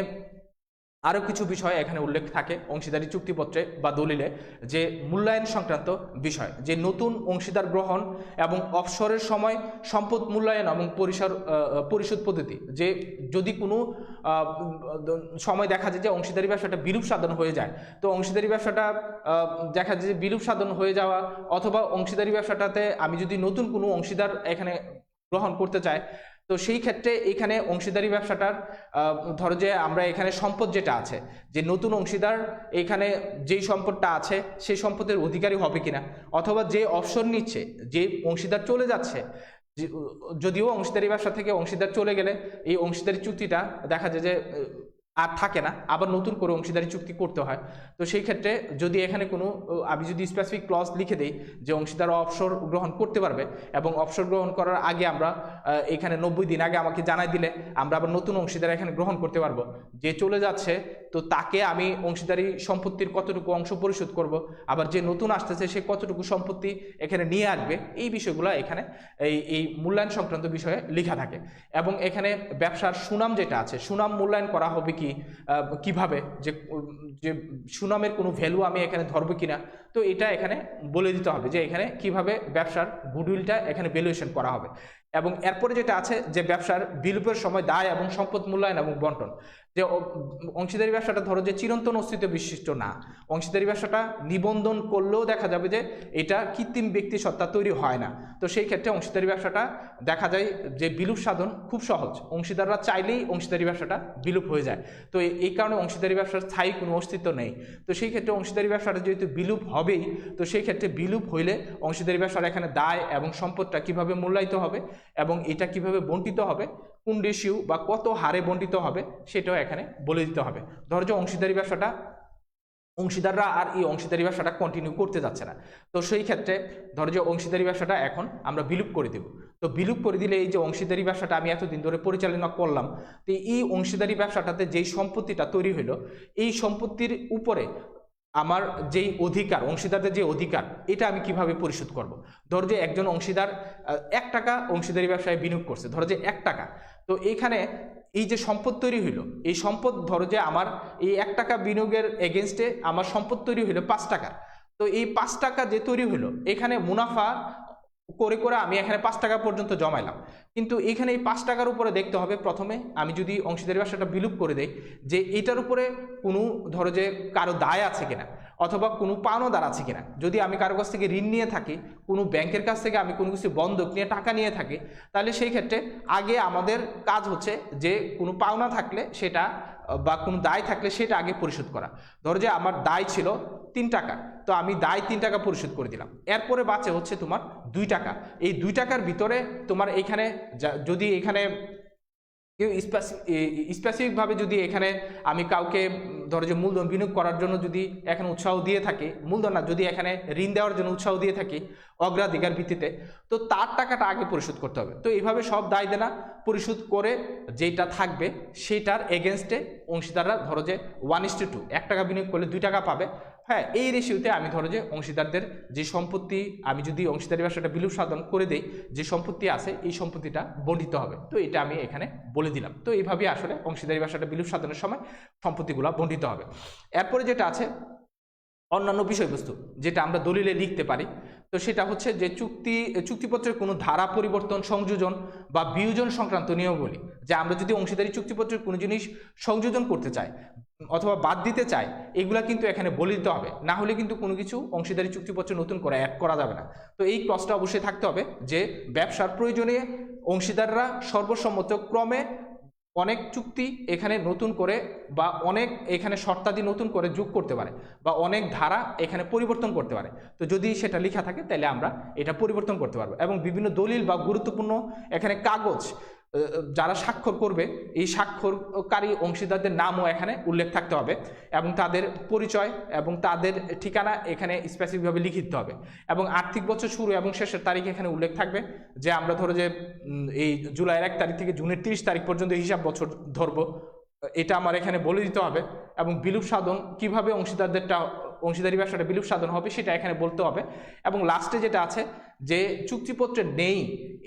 S1: আরও কিছু বিষয় এখানে উল্লেখ থাকে অংশীদারি চুক্তিপত্রে বা দলিলে, যে মূল্যায়ন সংক্রান্ত বিষয়, যে নতুন অংশীদার গ্রহণ এবং অবসরের সময় সম্পদ মূল্যায়ন এবং পরিশোধ পদ্ধতি, যে যদি কোনো সময় দেখা যায় যে অংশীদারি ব্যবসাটা বিরূপ সাধন হয়ে যায়, তো অংশীদারি ব্যবসাটা দেখা যায় যে বিরূপ সাধন হয়ে যাওয়া, অথবা অংশীদারি ব্যবসাটাতে আমি যদি নতুন কোনো অংশীদার এখানে গ্রহণ করতে চাই, তো সেই ক্ষেত্রে এখানে অংশীদারি ব্যবসাটার ধরো যে আমরা এখানে সম্পদ যেটা আছে, যে নতুন অংশীদার এখানে যেই সম্পদটা আছে সেই সম্পদের অধিকারী হবে কিনা, অথবা যে অবসর নিচ্ছে যে অংশীদার চলে যাচ্ছে, যদিও অংশীদারি ব্যবসা থেকে অংশীদার চলে গেলে এই অংশীদারি চুক্তিটা দেখা যায় যে আর থাকে না, আবার নতুন করে অংশীদারি চুক্তি করতে হয়। তো সেই ক্ষেত্রে যদি এখানে কোনো আমি যদি স্পেসিফিক ক্লজ লিখে দিই যে অংশীদার অবসর গ্রহণ করতে পারবে, এবং অবসর গ্রহণ করার আগে আমরা এখানে 90 দিন আগে আমাকে জানাই দিলে আমরা আবার নতুন অংশীদার এখানে গ্রহণ করতে পারবো। যে চলে যাচ্ছে তো তাকে আমি অংশীদারি সম্পত্তির কতটুকু অংশ পরিশোধ করব, আবার যে নতুন আসতেছে সে কতটুকু সম্পত্তি এখানে নিয়ে আসবে, এই বিষয়গুলো এখানে এই মূল্যায়ন সংক্রান্ত বিষয়ে লেখা থাকে। এবং এখানে ব্যবসার সুনাম যেটা আছে, সুনাম মূল্যায়ন করা হবে কিভাবে, যে সুনামের কোনো ভ্যালু আমি এখানে ধরবো কিনা, তো এটা এখানে বলে দিতে হবে যে এখানে কিভাবে ব্যবসার গুডউইলটা এখানে ভ্যালুয়েশন করা হবে। এবং এরপরে যেটা আছে যে ব্যবসার বিলুপের সময় দায় এবং সম্পদ মূল্যায়ন এবং বন্টন। যে অংশীদারি ব্যবসাটা ধরো যে চিরন্তন অস্তিত্ব বিশিষ্ট না, অংশীদারি ব্যবসাটা নিবন্ধন করলেও দেখা যাবে যে এটা কৃত্রিম ব্যক্তি সত্তা তৈরি হয় না। তো সেই ক্ষেত্রে অংশীদারি ব্যবসাটা দেখা যায় যে বিলুপ সাধন খুব সহজ, অংশীদাররা চাইলেই অংশীদারি ব্যবসাটা বিলুপ হয়ে যায়। তো এই কারণে অংশীদারি ব্যবসার স্থায়ী কোনো অস্তিত্ব নেই। তো সেই ক্ষেত্রে অংশীদারি ব্যবসাটা যেহেতু বিলুপ হবেই, তো সেই ক্ষেত্রে বিলুপ হইলে অংশীদারি ব্যবসার এখানে দায় এবং সম্পদটা কিভাবে মূল্যায়িত হবে এবং এটা কিভাবে বন্টিত হবে, কোন রেশিও বা কত হারে বন্টিত হবে সেটাও এখানে বলে দিতে হবে। ধরো যে অংশীদারি ব্যবসাটা অংশীদাররা আর এই অংশীদারি ব্যবসাটা কন্টিনিউ করতে যাচ্ছে না, তো সেই ক্ষেত্রে ধরো যে অংশীদারি ব্যবসাটা এখন আমরা বিলুপ করে দেব। তো বিলুপ করে দিলে এই যে অংশীদারি ব্যবসাটা আমি এতদিন ধরে পরিচালনা করলাম, তো এই অংশীদারি ব্যবসাটাতে যেই সম্পত্তিটা তৈরি হলো, এই সম্পত্তির উপরে আমার যেই অধিকার, অংশীদারদের যে অধিকার, এটা আমি কিভাবে পরিশোধ করব। ধরো যে একজন অংশীদার 1 টাকা অংশীদারি ব্যবসায় বিনিয়োগ করছে, ধরো যে 1 টাকা, তো এইখানে এই যে সম্পদ তৈরি হইলো, এই সম্পদ ধরো যে আমার এই 1 টাকা বিনিয়োগের এগেনস্টে আমার সম্পদ তৈরি হইলো 5 টাকার। তো এই 5 টাকা যে তৈরি হইলো, এখানে মুনাফা করে করে আমি এখানে 5 টাকা পর্যন্ত জমাইলাম, কিন্তু এখানে এই 5 টাকার উপরে দেখতে হবে প্রথমে আমি যদি অংশীদারি ব্যবসাটা বিলুপ করে দেই যে এটার উপরে কোনো ধরো যে কারো দায় আছে কিনা অথবা কোনো পাওনাদার আছে কিনা। যদি আমি কারো কাছ থেকে ঋণ নিয়ে থাকি, কোনো ব্যাংকের কাছ থেকে আমি কোনো কিছু বন্ধক নিয়ে টাকা নিয়ে থাকি, তাহলে সেই ক্ষেত্রে আগে আমাদের কাজ হচ্ছে যে কোনো পাওনা থাকলে সেটা বা কোনো দায় থাকলে সেটা আগে পরিশোধ করা। ধরো যে আমার দায় ছিল 3 টাকা, তো আমি দায় 3 টাকা পরিশোধ করে দিলাম, এরপরে বাঁচে হচ্ছে তোমার 2 টাকা। এই 2 টাকার ভিতরে তোমার এখানে যদি এখানে কেউ স্পেসিফিকভাবে যদি এখানে আমি কাউকে ধরো যে মূলধন বিনিয়োগ করার জন্য যদি এখানে উৎসাহ দিয়ে থাকি, মূলধন না, যদি এখানে ঋণ দেওয়ার জন্য উৎসাহ দিয়ে থাকি অগ্রাধিকার ভিত্তিতে, তো তার টাকাটা আগে পরিশোধ করতে হবে। তো এইভাবে সব দায় দেনা পরিশোধ করে যেটা থাকবে সেটার এগেনস্টে অংশীদাররা ধরো যে 1:2, 1 টাকা বিনিয়োগ করলে 2 টাকা পাবে। হ্যাঁ, এই রেশিওতে আমি ধরো যে অংশীদারদের যে সম্পত্তি, আমি যদি অংশীদারি ব্যবসাটা বিলুপ সাধন করে দেই, যে সম্পত্তি আছে এই সম্পত্তিটা বন্টিত হবে। তো এটা আমি এখানে বলে দিলাম। তো এইভাবে আসলে অংশীদারি ব্যবসাটা বিলুপ সাধনের সময় সম্পত্তিগুলো বন্টিত হবে। এরপরে যেটা আছে অন্যান্য বিষয়বস্তু, যেটা আমরা দলিলে লিখতে পারি, তো সেটা হচ্ছে যে চুক্তিপত্রের কোনো ধারা পরিবর্তন, সংযোজন বা বিয়োজন সংক্রান্ত নিয়মাবলী। যে আমরা যদি অংশীদারি চুক্তিপত্রের কোনো জিনিস সংযোজন করতে চাই অথবা বাদ দিতে চাই, এগুলা কিন্তু এখানে বলে দিতে হবে, না হলে কিন্তু কোনো কিছু অংশীদারি চুক্তিপত্রে নতুন করে অ্যাড করা যাবে না। তো এই ক্লজটা অবশ্যই থাকতে হবে যে ব্যবসার প্রয়োজনে অংশীদাররা সর্বসম্মত ক্রমে অনেক চুক্তি এখানে নতুন করে বা অনেক এখানে শর্তাদি নতুন করে যোগ করতে পারে বা অনেক ধারা এখানে পরিবর্তন করতে পারে। তো যদি সেটা লেখা থাকে তাহলে আমরা এটা পরিবর্তন করতে পারবো। এবং বিভিন্ন দলিল বা গুরুত্বপূর্ণ এখানে কাগজ যারা স্বাক্ষর করবে, এই স্বাক্ষরকারী অংশীদারদের নামও এখানে উল্লেখ থাকতে হবে এবং তাদের পরিচয় এবং তাদের ঠিকানা এখানে স্পেসিফিকভাবে লিখে দিতে হবে। এবং আর্থিক বছর শুরু এবং শেষের তারিখ এখানে উল্লেখ থাকবে, যে আমরা ধরো যে এই জুলাইয়ের 1 তারিখ থেকে জুনের 30 তারিখ পর্যন্ত হিসাব বছর ধরবো, এটা আমার এখানে বলে দিতে হবে। এবং বিলুপ সাধন কিভাবে অংশীদারি ব্যবসাটা বিলুপ সাধন হবে সেটা এখানে বলতে হবে। এবং লাস্টে যেটা আছে যে চুক্তিপত্রে নেই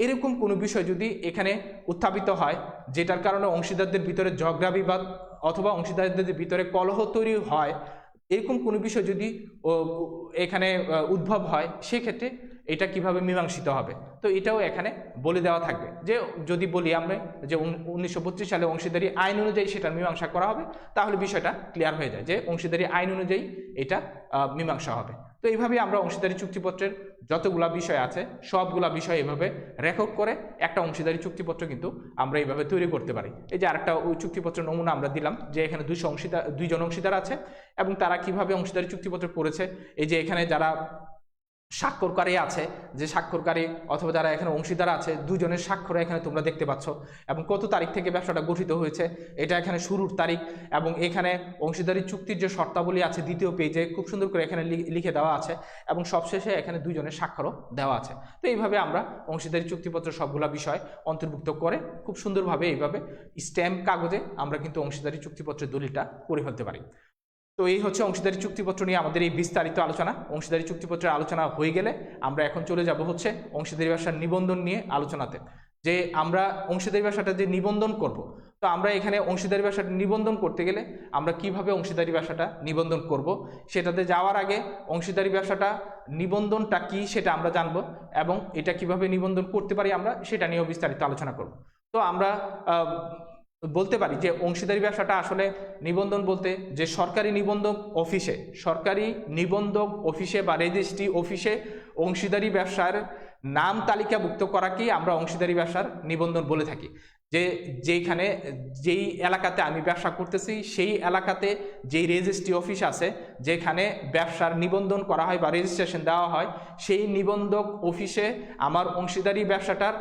S1: এরকম কোনো বিষয় যদি এখানে উত্থাপিত হয়, যেটার কারণে অংশীদারদের ভিতরে ঝগড়া বিবাদ অথবা অংশীদারদের ভিতরে কলহ তৈরি হয়, এরকম কোনো বিষয় যদি এখানে উদ্ভব হয়, সেক্ষেত্রে এটা কিভাবে মীমাংসিত হবে, তো এটাও এখানে বলে দেওয়া থাকবে। যে যদি বলি আমরা যে 1932 সালে অংশীদারি আইন অনুযায়ী সেটার মীমাংসা করা হবে, তাহলে বিষয়টা ক্লিয়ার হয়ে যায় যে অংশীদারি আইন অনুযায়ী এটা মীমাংসা হবে। তো এইভাবে আমরা অংশীদারি চুক্তিপত্রের যতগুলা বিষয় আছে সবগুলা বিষয় এভাবে রেকর্ড করে একটা অংশীদারি চুক্তিপত্র কিন্তু আমরা এইভাবে তৈরি করতে পারি। এই যে আরেকটা ওই চুক্তিপত্রের নমুনা আমরা দিলাম, যে এখানে 2 জন অংশীদার আছে এবং তারা কিভাবে অংশীদারি চুক্তিপত্র করেছে। এই যে এখানে যারা স্বাক্ষরকারী আছে, যে স্বাক্ষরকারী অথবা যারা এখানে অংশীদার আছে, দুজনের স্বাক্ষর এখানে তোমরা দেখতে পাচ্ছ, এবং কত তারিখ থেকে ব্যবসাটা গঠিত হয়েছে এটা এখানে শুরুর তারিখ, এবং এখানে অংশীদারি চুক্তির যে শর্তাবলী আছে দ্বিতীয় পেজে খুব সুন্দর করে এখানে লিখে দেওয়া আছে, এবং সবশেষে এখানে দুজনের স্বাক্ষরও দেওয়া আছে। তো এইভাবে আমরা অংশীদারি চুক্তিপত্র সবগুলা বিষয় অন্তর্ভুক্ত করে খুব সুন্দরভাবে এইভাবে স্ট্যাম্প কাগজে আমরা কিন্তু অংশীদারি চুক্তিপত্রের দলিলটা করে ফেলতে পারি। তো এই হচ্ছে অংশীদারি চুক্তিপত্র নিয়ে আমাদের এই বিস্তারিত আলোচনা। অংশীদারি চুক্তিপত্রের আলোচনা হয়ে গেলে আমরা এখন চলে যাব হচ্ছে অংশীদারি ব্যবসার নিবন্ধন নিয়ে আলোচনাতে, যে আমরা অংশীদারি ব্যবসাটা যে নিবন্ধন করব। তো আমরা এখানে অংশীদারি ব্যবসাটা নিবন্ধন করতে গেলে আমরা কিভাবে অংশীদারি ব্যবসাটা নিবন্ধন করব, সেটাতে যাওয়ার আগে অংশীদারি ব্যবসাটা নিবন্ধনটা কি সেটা আমরা জানব, এবং এটা কিভাবে নিবন্ধন করতে পারি আমরা সেটা নিয়েও বিস্তারিত আলোচনা করব। তো আমরা বলতে পারি যে অংশীদারি ব্যবসাটা আসলে নিবন্ধন বলতে যে সরকারি নিবন্ধক অফিসে বা রেজিস্ট্রি অফিসে অংশীদারি ব্যবসার নাম তালিকাভুক্ত করাকেই আমরা অংশীদারি ব্যবসার নিবন্ধন বলে থাকি। যেখানে যেই এলাকাতে আমি ব্যবসা করতেছি সেই এলাকাতে যেই রেজিস্ট্রি অফিস আছে, যেখানে ব্যবসার নিবন্ধন করা হয় বা রেজিস্ট্রেশন দেওয়া হয়, সেই নিবন্ধক অফিসে আমার অংশীদারি ব্যবসাটার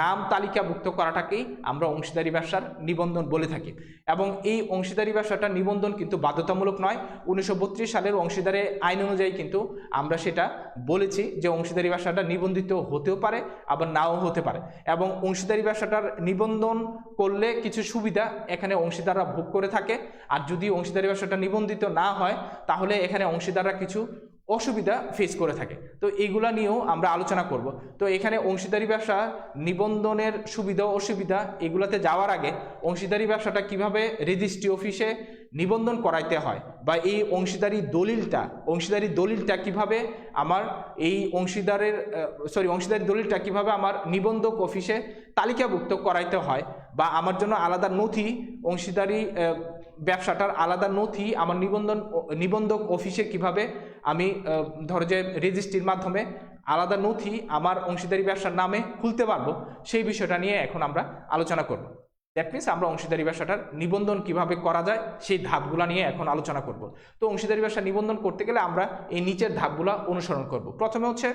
S1: নাম তালিকাভুক্ত করাটাকেই আমরা অংশীদারি ব্যবসার নিবন্ধন বলে থাকি। এবং এই অংশীদারি ব্যবসাটার নিবন্ধন কিন্তু বাধ্যতামূলক নয়। 1932 সালের অংশীদারি আইন অনুযায়ী কিন্তু আমরা সেটা বলেছি যে অংশীদারি ব্যবসাটা নিবন্ধিত হতেও পারে আবার নাও হতে পারে, এবং অংশীদারি ব্যবসাটার নিবন্ধন করলে কিছু সুবিধা এখানে অংশীদাররা ভোগ করে থাকে, আর যদি অংশীদারি ব্যবসাটা নিবন্ধিত না হয় তাহলে এখানে অংশীদাররা কিছু অসুবিধা ফেস করে থাকে। তো এইগুলা নিয়েও আমরা আলোচনা করব। তো এখানে অংশীদারি ব্যবসা নিবন্ধনের সুবিধা অসুবিধা এগুলাতে যাওয়ার আগে অংশীদারি ব্যবসাটা কিভাবে রেজিস্ট্রি অফিসে নিবন্ধন করাইতে হয়, বা এই অংশীদারি দলিলটা কিভাবে আমার এই অংশীদারি দলিলটা কিভাবে আমার নিবন্ধক অফিসে তালিকাভুক্ত করাইতে হয়, বা আমার জন্য আলাদা নথি, অংশীদারি ব্যবসাটার আলাদা নথি আমার নিবন্ধক অফিসে কিভাবে আমি ধরো যে রেজিস্ট্রির মাধ্যমে আলাদা নথি আমার অংশীদারি ব্যবসার নামে খুলতে পারবো, সেই বিষয়টা নিয়ে এখন আমরা আলোচনা করব। দ্যাট মিনস আমরা অংশীদারি ব্যবসাটার নিবন্ধন কিভাবে করা যায় সেই ধাপগুলা নিয়ে এখন আলোচনা করব। তো অংশীদারি ব্যবসা নিবন্ধন করতে গেলে আমরা এই নিচের ধাপগুলা অনুসরণ করব। প্রথমে হচ্ছে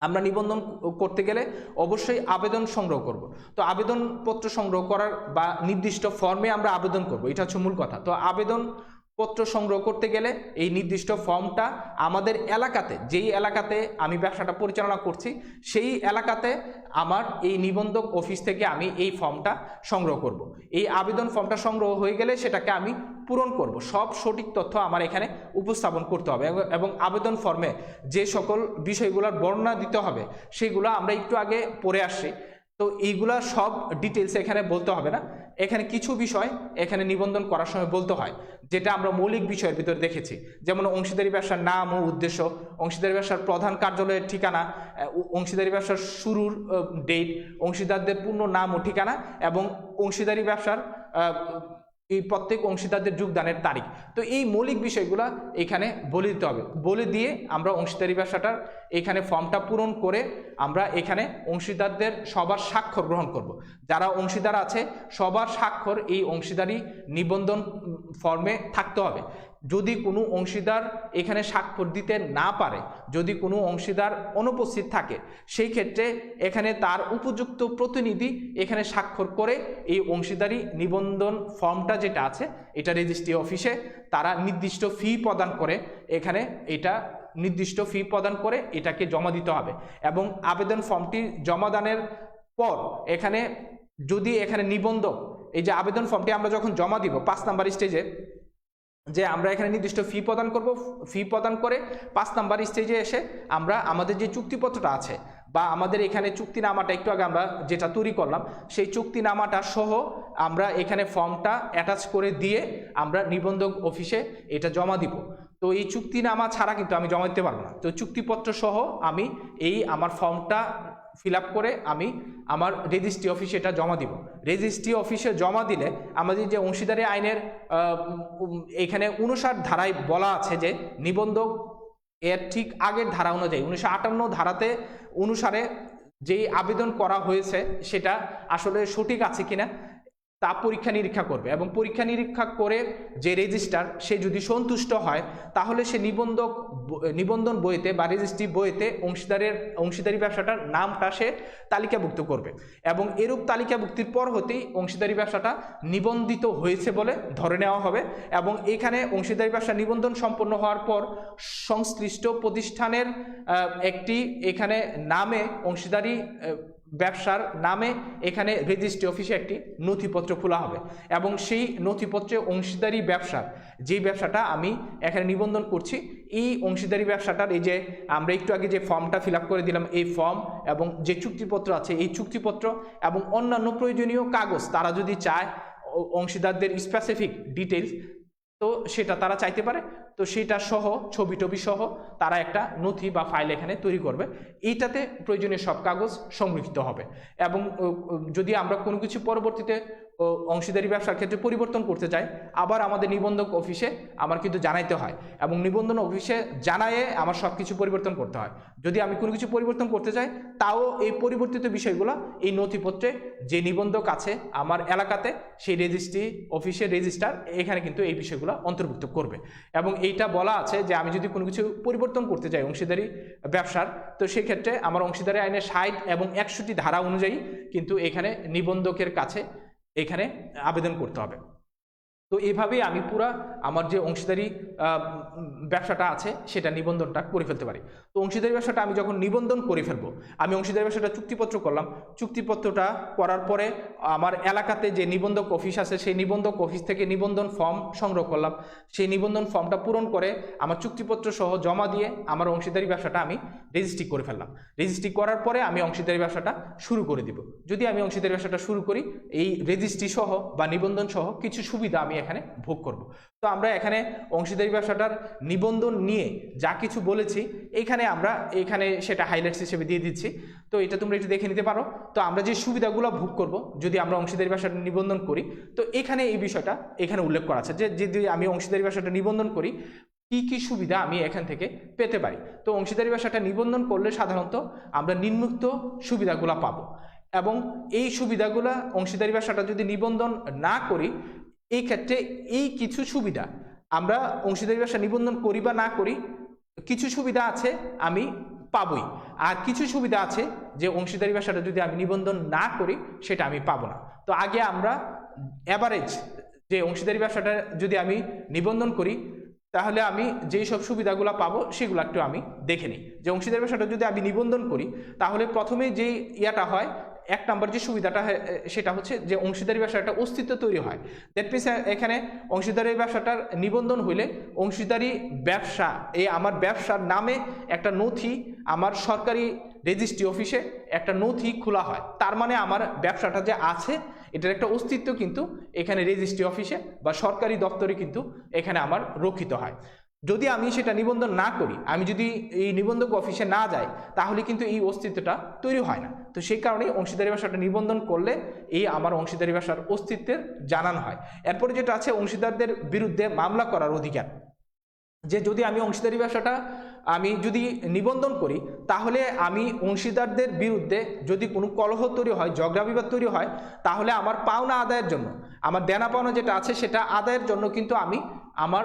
S1: আমরা নিবন্ধন করতে গেলে অবশ্যই আবেদন সংগ্রহ করব। তো আবেদনপত্র সংগ্রহ করার বা নির্দিষ্ট ফর্মে আমরা আবেদন করব, এটা হচ্ছে মূল কথা। তো আবেদনপত্র সংগ্রহ করতে গেলে এই নির্দিষ্ট ফর্মটা আমাদের এলাকাতে, যেই এলাকাতে আমি ব্যবসাটা পরিচালনা করছি সেই এলাকাতে আমার এই নিবন্ধক অফিস থেকে আমি এই ফর্মটা সংগ্রহ করব। এই আবেদন ফর্মটা সংগ্রহ হয়ে গেলে সেটাকে আমি পূরণ করব, সব সঠিক তথ্য আমার এখানে উপস্থাপন করতে হবে, এবং আবেদন ফর্মে যে সকল বিষয়গুলোর বর্ণনা দিতে হবে সেগুলো আমরা একটু আগে পড়ে আসছি। তো এইগুলা সব ডিটেলস এখানে বলতে হবে না, এখানে কিছু বিষয় এখানে নিবন্ধন করার সময় বলতে হয়, যেটা আমরা মৌলিক বিষয়ের ভিতরে দেখেছি। যেমন অংশীদারি ব্যবসার নাম ও উদ্দেশ্য, অংশীদারি ব্যবসার প্রধান কার্যালয়ের ঠিকানা, অংশীদারি ব্যবসার শুরুর ডেট, অংশীদারদের পূর্ণ নাম ও ঠিকানা, এবং অংশীদারি ব্যবসার এই প্রত্যেক অংশীদারদের যোগদানের তারিখ। তো এই মৌলিক বিষয়গুলো এখানে বলে দিতে হবে। বলে দিয়ে আমরা অংশীদারি ব্যবসাটার এখানে ফর্মটা পূরণ করে আমরা এখানে অংশীদারদের সবার স্বাক্ষর গ্রহণ করব। যারা অংশীদার আছে সবার স্বাক্ষর এই অংশীদারি নিবন্ধন ফর্মে থাকতে হবে। যদি কোনো অংশীদার এখানে স্বাক্ষর দিতে না পারে, যদি কোনো অংশীদার অনুপস্থিত থাকে, সেই ক্ষেত্রে এখানে তার উপযুক্ত প্রতিনিধি এখানে স্বাক্ষর করে এই অংশীদারি নিবন্ধন ফর্মটা যেটা আছে এটা রেজিস্ট্রি অফিসে তারা নির্দিষ্ট ফি প্রদান করে এটাকে জমা দিতে হবে। এবং আবেদন ফর্মটি জমাদানের পর এখানে যদি এখানে নিবন্ধক এই যে আবেদন ফর্মটি আমরা যখন জমা দিব 5 নাম্বার স্টেজে, যে আমরা এখানে নির্দিষ্ট ফি প্রদান করব, ফি প্রদান করে 5 নাম্বার স্টেজে এসে আমরা আমাদের যে চুক্তিপত্রটা আছে বা আমাদের এখানে চুক্তিনামাটা একটু আগে আমরা যেটা তৈরি করলাম সেই চুক্তিনামাটা সহ আমরা এখানে ফর্মটা অ্যাটাচ করে দিয়ে আমরা নিবন্ধক অফিসে এটা জমা দিব। তো এই চুক্তিনামা ছাড়া কিন্তু আমি জমা দিতে পারবো না। তো চুক্তিপত্র সহ আমি এই আমার ফর্মটা ফিল আপ করে আমি আমার রেজিস্ট্রি অফিসে এটা জমা দিব। রেজিস্ট্রি অফিসে জমা দিলে আমাদের যে অংশীদারি আইনের এখানে 59 ধারায় বলা আছে যে নিবন্ধক এর ঠিক আগের ধারা অনুযায়ী 1958 ধারাতে অনুসারে যেই আবেদন করা হয়েছে সেটা আসলে সঠিক আছে কিনা তা পরীক্ষা নিরীক্ষা করবে, এবং পরীক্ষা নিরীক্ষা করে যে রেজিস্ট্রার সে যদি সন্তুষ্ট হয় তাহলে সে নিবন্ধন বইতে বা রেজিস্ট্রি বইতে অংশীদারি ব্যবসাটার নামটা সে তালিকাভুক্ত করবে, এবং এরূপ তালিকাভুক্তির পর হতেই অংশীদারি ব্যবসাটা নিবন্ধিত হয়েছে বলে ধরে নেওয়া হবে। এবং এখানে অংশীদারি ব্যবসা নিবন্ধন সম্পন্ন হওয়ার পর সংশ্লিষ্ট প্রতিষ্ঠানের একটি এখানে নামে অংশীদারি ব্যবসার নামে এখানে রেজিস্ট্রি অফিসে একটি নথিপত্র খোলা হবে, এবং সেই নথিপত্রে অংশীদারি ব্যবসার যে ব্যবসাটা আমি এখানে নিবন্ধন করছি, এই অংশীদারি ব্যবসাটার এই যে আমরা একটু আগে যে ফর্মটা ফিল আপ করে দিলাম, এই ফর্ম এবং যে চুক্তিপত্র আছে এই চুক্তিপত্র এবং অন্যান্য প্রয়োজনীয় কাগজ তারা যদি চায় অংশীদারদের স্পেসিফিক ডিটেলস, তো সেটা তারা চাইতে পারে। তো সেটা সহ ছবি টবি সহ তারা একটা নথি বা ফাইল এখানে তৈরি করবে, এইটাতে প্রয়োজনীয় সব কাগজ সংরক্ষিত হবে। এবং যদি আমরা কোনো কিছু পরবর্তীতে অংশীদারি ব্যবসার ক্ষেত্রে পরিবর্তন করতে চাই, আবার আমাদের নিবন্ধক অফিসে আমার কিন্তু জানাইতে হয়, এবং নিবন্ধন অফিসে জানায়ে আমার সব কিছু পরিবর্তন করতে হয়। যদি আমি কোনো কিছু পরিবর্তন করতে চাই তাও এই পরিবর্তিত বিষয়গুলো এই নথিপত্রে যে নিবন্ধক আছে আমার এলাকাতে সেই রেজিস্ট্রি অফিসের রেজিস্ট্রার এখানে কিন্তু এই বিষয়গুলো অন্তর্ভুক্ত করবে। এবং এইটা বলা আছে যে আমি যদি কোনো কিছু পরিবর্তন করতে চাই অংশীদারি ব্যবসার, তো সেক্ষেত্রে আমার অংশীদারি আইনের 60 এবং 61 ধারা অনুযায়ী কিন্তু এখানে নিবন্ধকের কাছে এখানে আবেদন করতে হবে। তো এইভাবেই আমি পুরা আমার যে অংশীদারি ব্যবসাটা আছে সেটা নিবন্ধনটা করে ফেলতে পারি। তো অংশীদারি ব্যবসাটা আমি যখন নিবন্ধন করে ফেলবো, আমি অংশীদারি ব্যবসাটা চুক্তিপত্র করলাম, চুক্তিপত্রটা করার পরে আমার এলাকাতে যে নিবন্ধক অফিস আছে সেই নিবন্ধক অফিস থেকে নিবন্ধন ফর্ম সংগ্রহ করলাম, সেই নিবন্ধন ফর্মটা পূরণ করে আমার চুক্তিপত্র সহ জমা দিয়ে আমার অংশীদারি ব্যবসাটা আমি রেজিস্ট্রি করে ফেললাম। রেজিস্ট্রি করার পরে আমি অংশীদারি ব্যবসাটা শুরু করে দিব। যদি আমি অংশীদারি ব্যবসাটা শুরু করি, এই রেজিস্ট্রি সহ বা নিবন্ধন সহ কিছু সুবিধা আমি এখানে ভোগ করব। তো আমরা এখানে অংশীদারি ব্যবসাটার নিবন্ধন নিয়ে যা কিছু বলেছি এখানে সেটা হাইলাইটস হিসেবে দিয়ে দিচ্ছি। তো এটা তোমরা একটু দেখে নিতে পারো। তো আমরা যে সুবিধাগুলো ভোগ করব যদি আমরা অংশীদারি ব্যবসাটা নিবন্ধন করি, তো এখানে এই বিষয়টা এখানে উল্লেখ করা আছে যে যদি আমি অংশীদারি ব্যবসাটা নিবন্ধন করি কি কি সুবিধা আমি এখান থেকে পেতে পারি। তো অংশীদারি ব্যবসাটা নিবন্ধন করলে সাধারণত আমরা নিম্নোক্ত সুবিধাগুলো পাবো, এবং এই সুবিধাগুলো অংশীদারি ব্যবসাটা যদি নিবন্ধন না করি এই ক্ষেত্রে এই কিছু সুবিধা আমরা অংশীদারি ব্যবসা নিবন্ধন করি বা না করি, কিছু সুবিধা আছে আমি পাবই, আর কিছু সুবিধা আছে যে অংশীদারি ব্যবসাটা যদি আমি নিবন্ধন না করি সেটা আমি পাবো না। তো আগে আমরা অ্যাভারেজ যে অংশীদারি ব্যবসাটা যদি আমি নিবন্ধন করি তাহলে আমি যেই সব সুবিধাগুলো পাবো সেগুলো একটু আমি দেখে নিই। যে অংশীদারি ব্যবসাটা যদি আমি নিবন্ধন করি তাহলে প্রথমে যে ইয়াটা হয়, এক নম্বর যে সুবিধাটা সেটা হচ্ছে যে অংশীদারি ব্যবসার একটা অস্তিত্ব তৈরি হয়। দ্যাট মিনস এখানে অংশীদারি ব্যবসাটার নিবন্ধন হইলে অংশীদারি ব্যবসা এই আমার ব্যবসার নামে একটা নথি আমার সরকারি রেজিস্ট্রি অফিসে একটা নথি খোলা হয়। তার মানে আমার ব্যবসাটা যে আছে এটার একটা অস্তিত্ব কিন্তু এখানে রেজিস্ট্রি অফিসে বা সরকারি দপ্তরে কিন্তু এখানে আমার রক্ষিত হয়। যদি আমি সেটা নিবন্ধন না করি, আমি যদি এই নিবন্ধক অফিসে না যাই তাহলে কিন্তু এই অস্তিত্বটা তৈরি হয় না। তো সেই কারণেই অংশীদারি ব্যবসাটা নিবন্ধন করলে এই আমার অংশীদারি ব্যবসার অস্তিত্বের জানানো হয়। এরপরে যেটা আছে অংশীদারদের বিরুদ্ধে মামলা করার অধিকার, যে যদি আমি অংশীদারি ব্যবসাটা আমি যদি নিবন্ধন করি তাহলে আমি অংশীদারদের বিরুদ্ধে যদি কোনো কলহ তৈরি হয়, ঝগড়া বিবাদ তৈরি হয়, তাহলে আমার পাওনা আদায়ের জন্য, আমার দেনা পাওনা যেটা আছে সেটা আদায়ের জন্য কিন্তু আমি আমার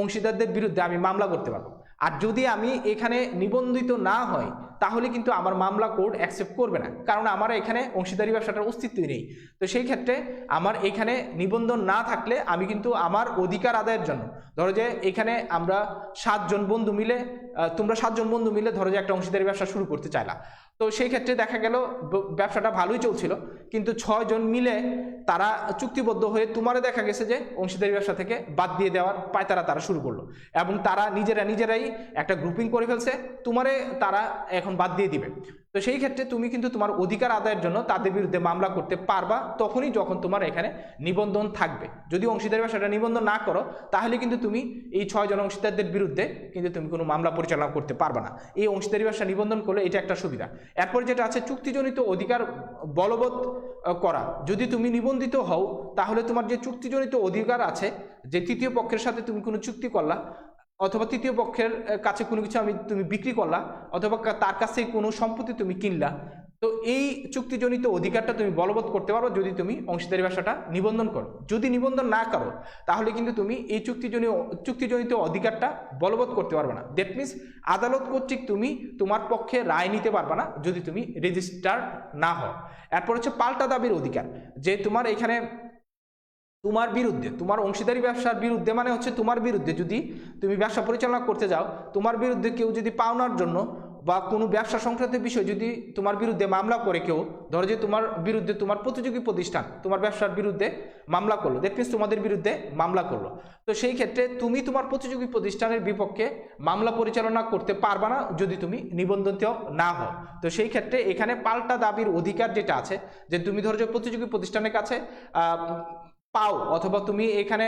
S1: অংশীদারদের বিরুদ্ধে আমি মামলা করতে পারবো। আর যদি আমি এখানে নিবন্ধিত না হই তাহলে কিন্তু আমার মামলা কোর্ট অ্যাকসেপ্ট করবে না, কারণ আমার এখানে অংশীদারি ব্যবসাটার অস্তিত্বই নেই। তো সেই ক্ষেত্রে আমার এখানে নিবন্ধন না থাকলে আমি কিন্তু আমার অধিকার আদায়ের জন্য, ধরো যে এখানে আমরা 7 জন বন্ধু মিলে, তোমরা 7 জন বন্ধু মিলে ধরো যে একটা অংশীদারি ব্যবসা শুরু করতে চাইলা, তো সেই ক্ষেত্রে দেখা গেল ব্যবসাটা ভালোই চলছিল, কিন্তু 6 জন মিলে তারা চুক্তিবদ্ধ হয়ে তোমারে দেখা গেছে যে অংশীদারি ব্যবসা থেকে বাদ দিয়ে দেওয়ার পায়তারা তারা শুরু করলো, এবং তারা নিজেরাই একটা গ্রুপিং করে ফেলছে, তোমারে তারা এখন বাদ দিয়ে দিবে। তো সেই ক্ষেত্রে তুমি কিন্তু তোমার অধিকার আদায়ের জন্য তাদের বিরুদ্ধে মামলা করতে পারবা তখনই যখন তোমার এখানে নিবন্ধন থাকবে। যদি অংশীদারি ব্যবসাটা নিবন্ধন না করো তাহলে কিন্তু তুমি এই 6 জন অংশীদারদের বিরুদ্ধে কিন্তু তুমি কোনো মামলা পরিচালনা করতে পারবে না। এই অংশীদারি ব্যবসা নিবন্ধন করলে এটা একটা সুবিধা। এরপর যেটা আছে চুক্তিজনিত অধিকার বলবৎ করা। যদি তুমি নিবন্ধিত হও তাহলে তোমার যে চুক্তিজনিত অধিকার আছে, যে তৃতীয় পক্ষের সাথে তুমি কোনো চুক্তি করলা অথবা তৃতীয় পক্ষের কাছে কোনো কিছু তুমি বিক্রি করলা অথবা তার কাছে কোনো সম্পত্তি তুমি কিনলা, তো এই চুক্তিজনিত অধিকারটা তুমি বলবৎ করতে পারো যদি তুমি অংশীদারি ব্যবসাটা নিবন্ধন করো। যদি নিবন্ধন না করো তাহলে কিন্তু তুমি এই চুক্তিজনিত অধিকারটা বলবৎ করতে পারবে না। দ্যাট মিনস আদালত কর্তৃক তুমি তোমার পক্ষে রায় নিতে পারবে না যদি তুমি রেজিস্টার না হও। এরপর হচ্ছে পাল্টা দাবির অধিকার, যে তোমার এখানে তোমার বিরুদ্ধে, তোমার অংশীদারি ব্যবসার বিরুদ্ধে মানে হচ্ছে তোমার বিরুদ্ধে যদি তুমি ব্যবসা পরিচালনা করতে যাও, তোমার বিরুদ্ধে কেউ যদি পাওনার জন্য বা কোনো ব্যবসা সংক্রান্ত বিষয় যদি তোমার বিরুদ্ধে মামলা করে কেউ, ধরো যে তোমার বিরুদ্ধে তোমার প্রতিযোগী প্রতিষ্ঠান তোমার ব্যবসার বিরুদ্ধে মামলা করলো, দ্যাট মিনস তোমাদের বিরুদ্ধে মামলা করলো, তো সেই ক্ষেত্রে তুমি তোমার প্রতিযোগী প্রতিষ্ঠানের বিপক্ষে মামলা পরিচালনা করতে পারবা না যদি তুমি নিবন্ধিত না হও। তো সেই ক্ষেত্রে এখানে পাল্টা দাবির অধিকার যেটা আছে, যে তুমি ধরো যে প্রতিযোগী প্রতিষ্ঠানের কাছে পাও অথবা তুমি এখানে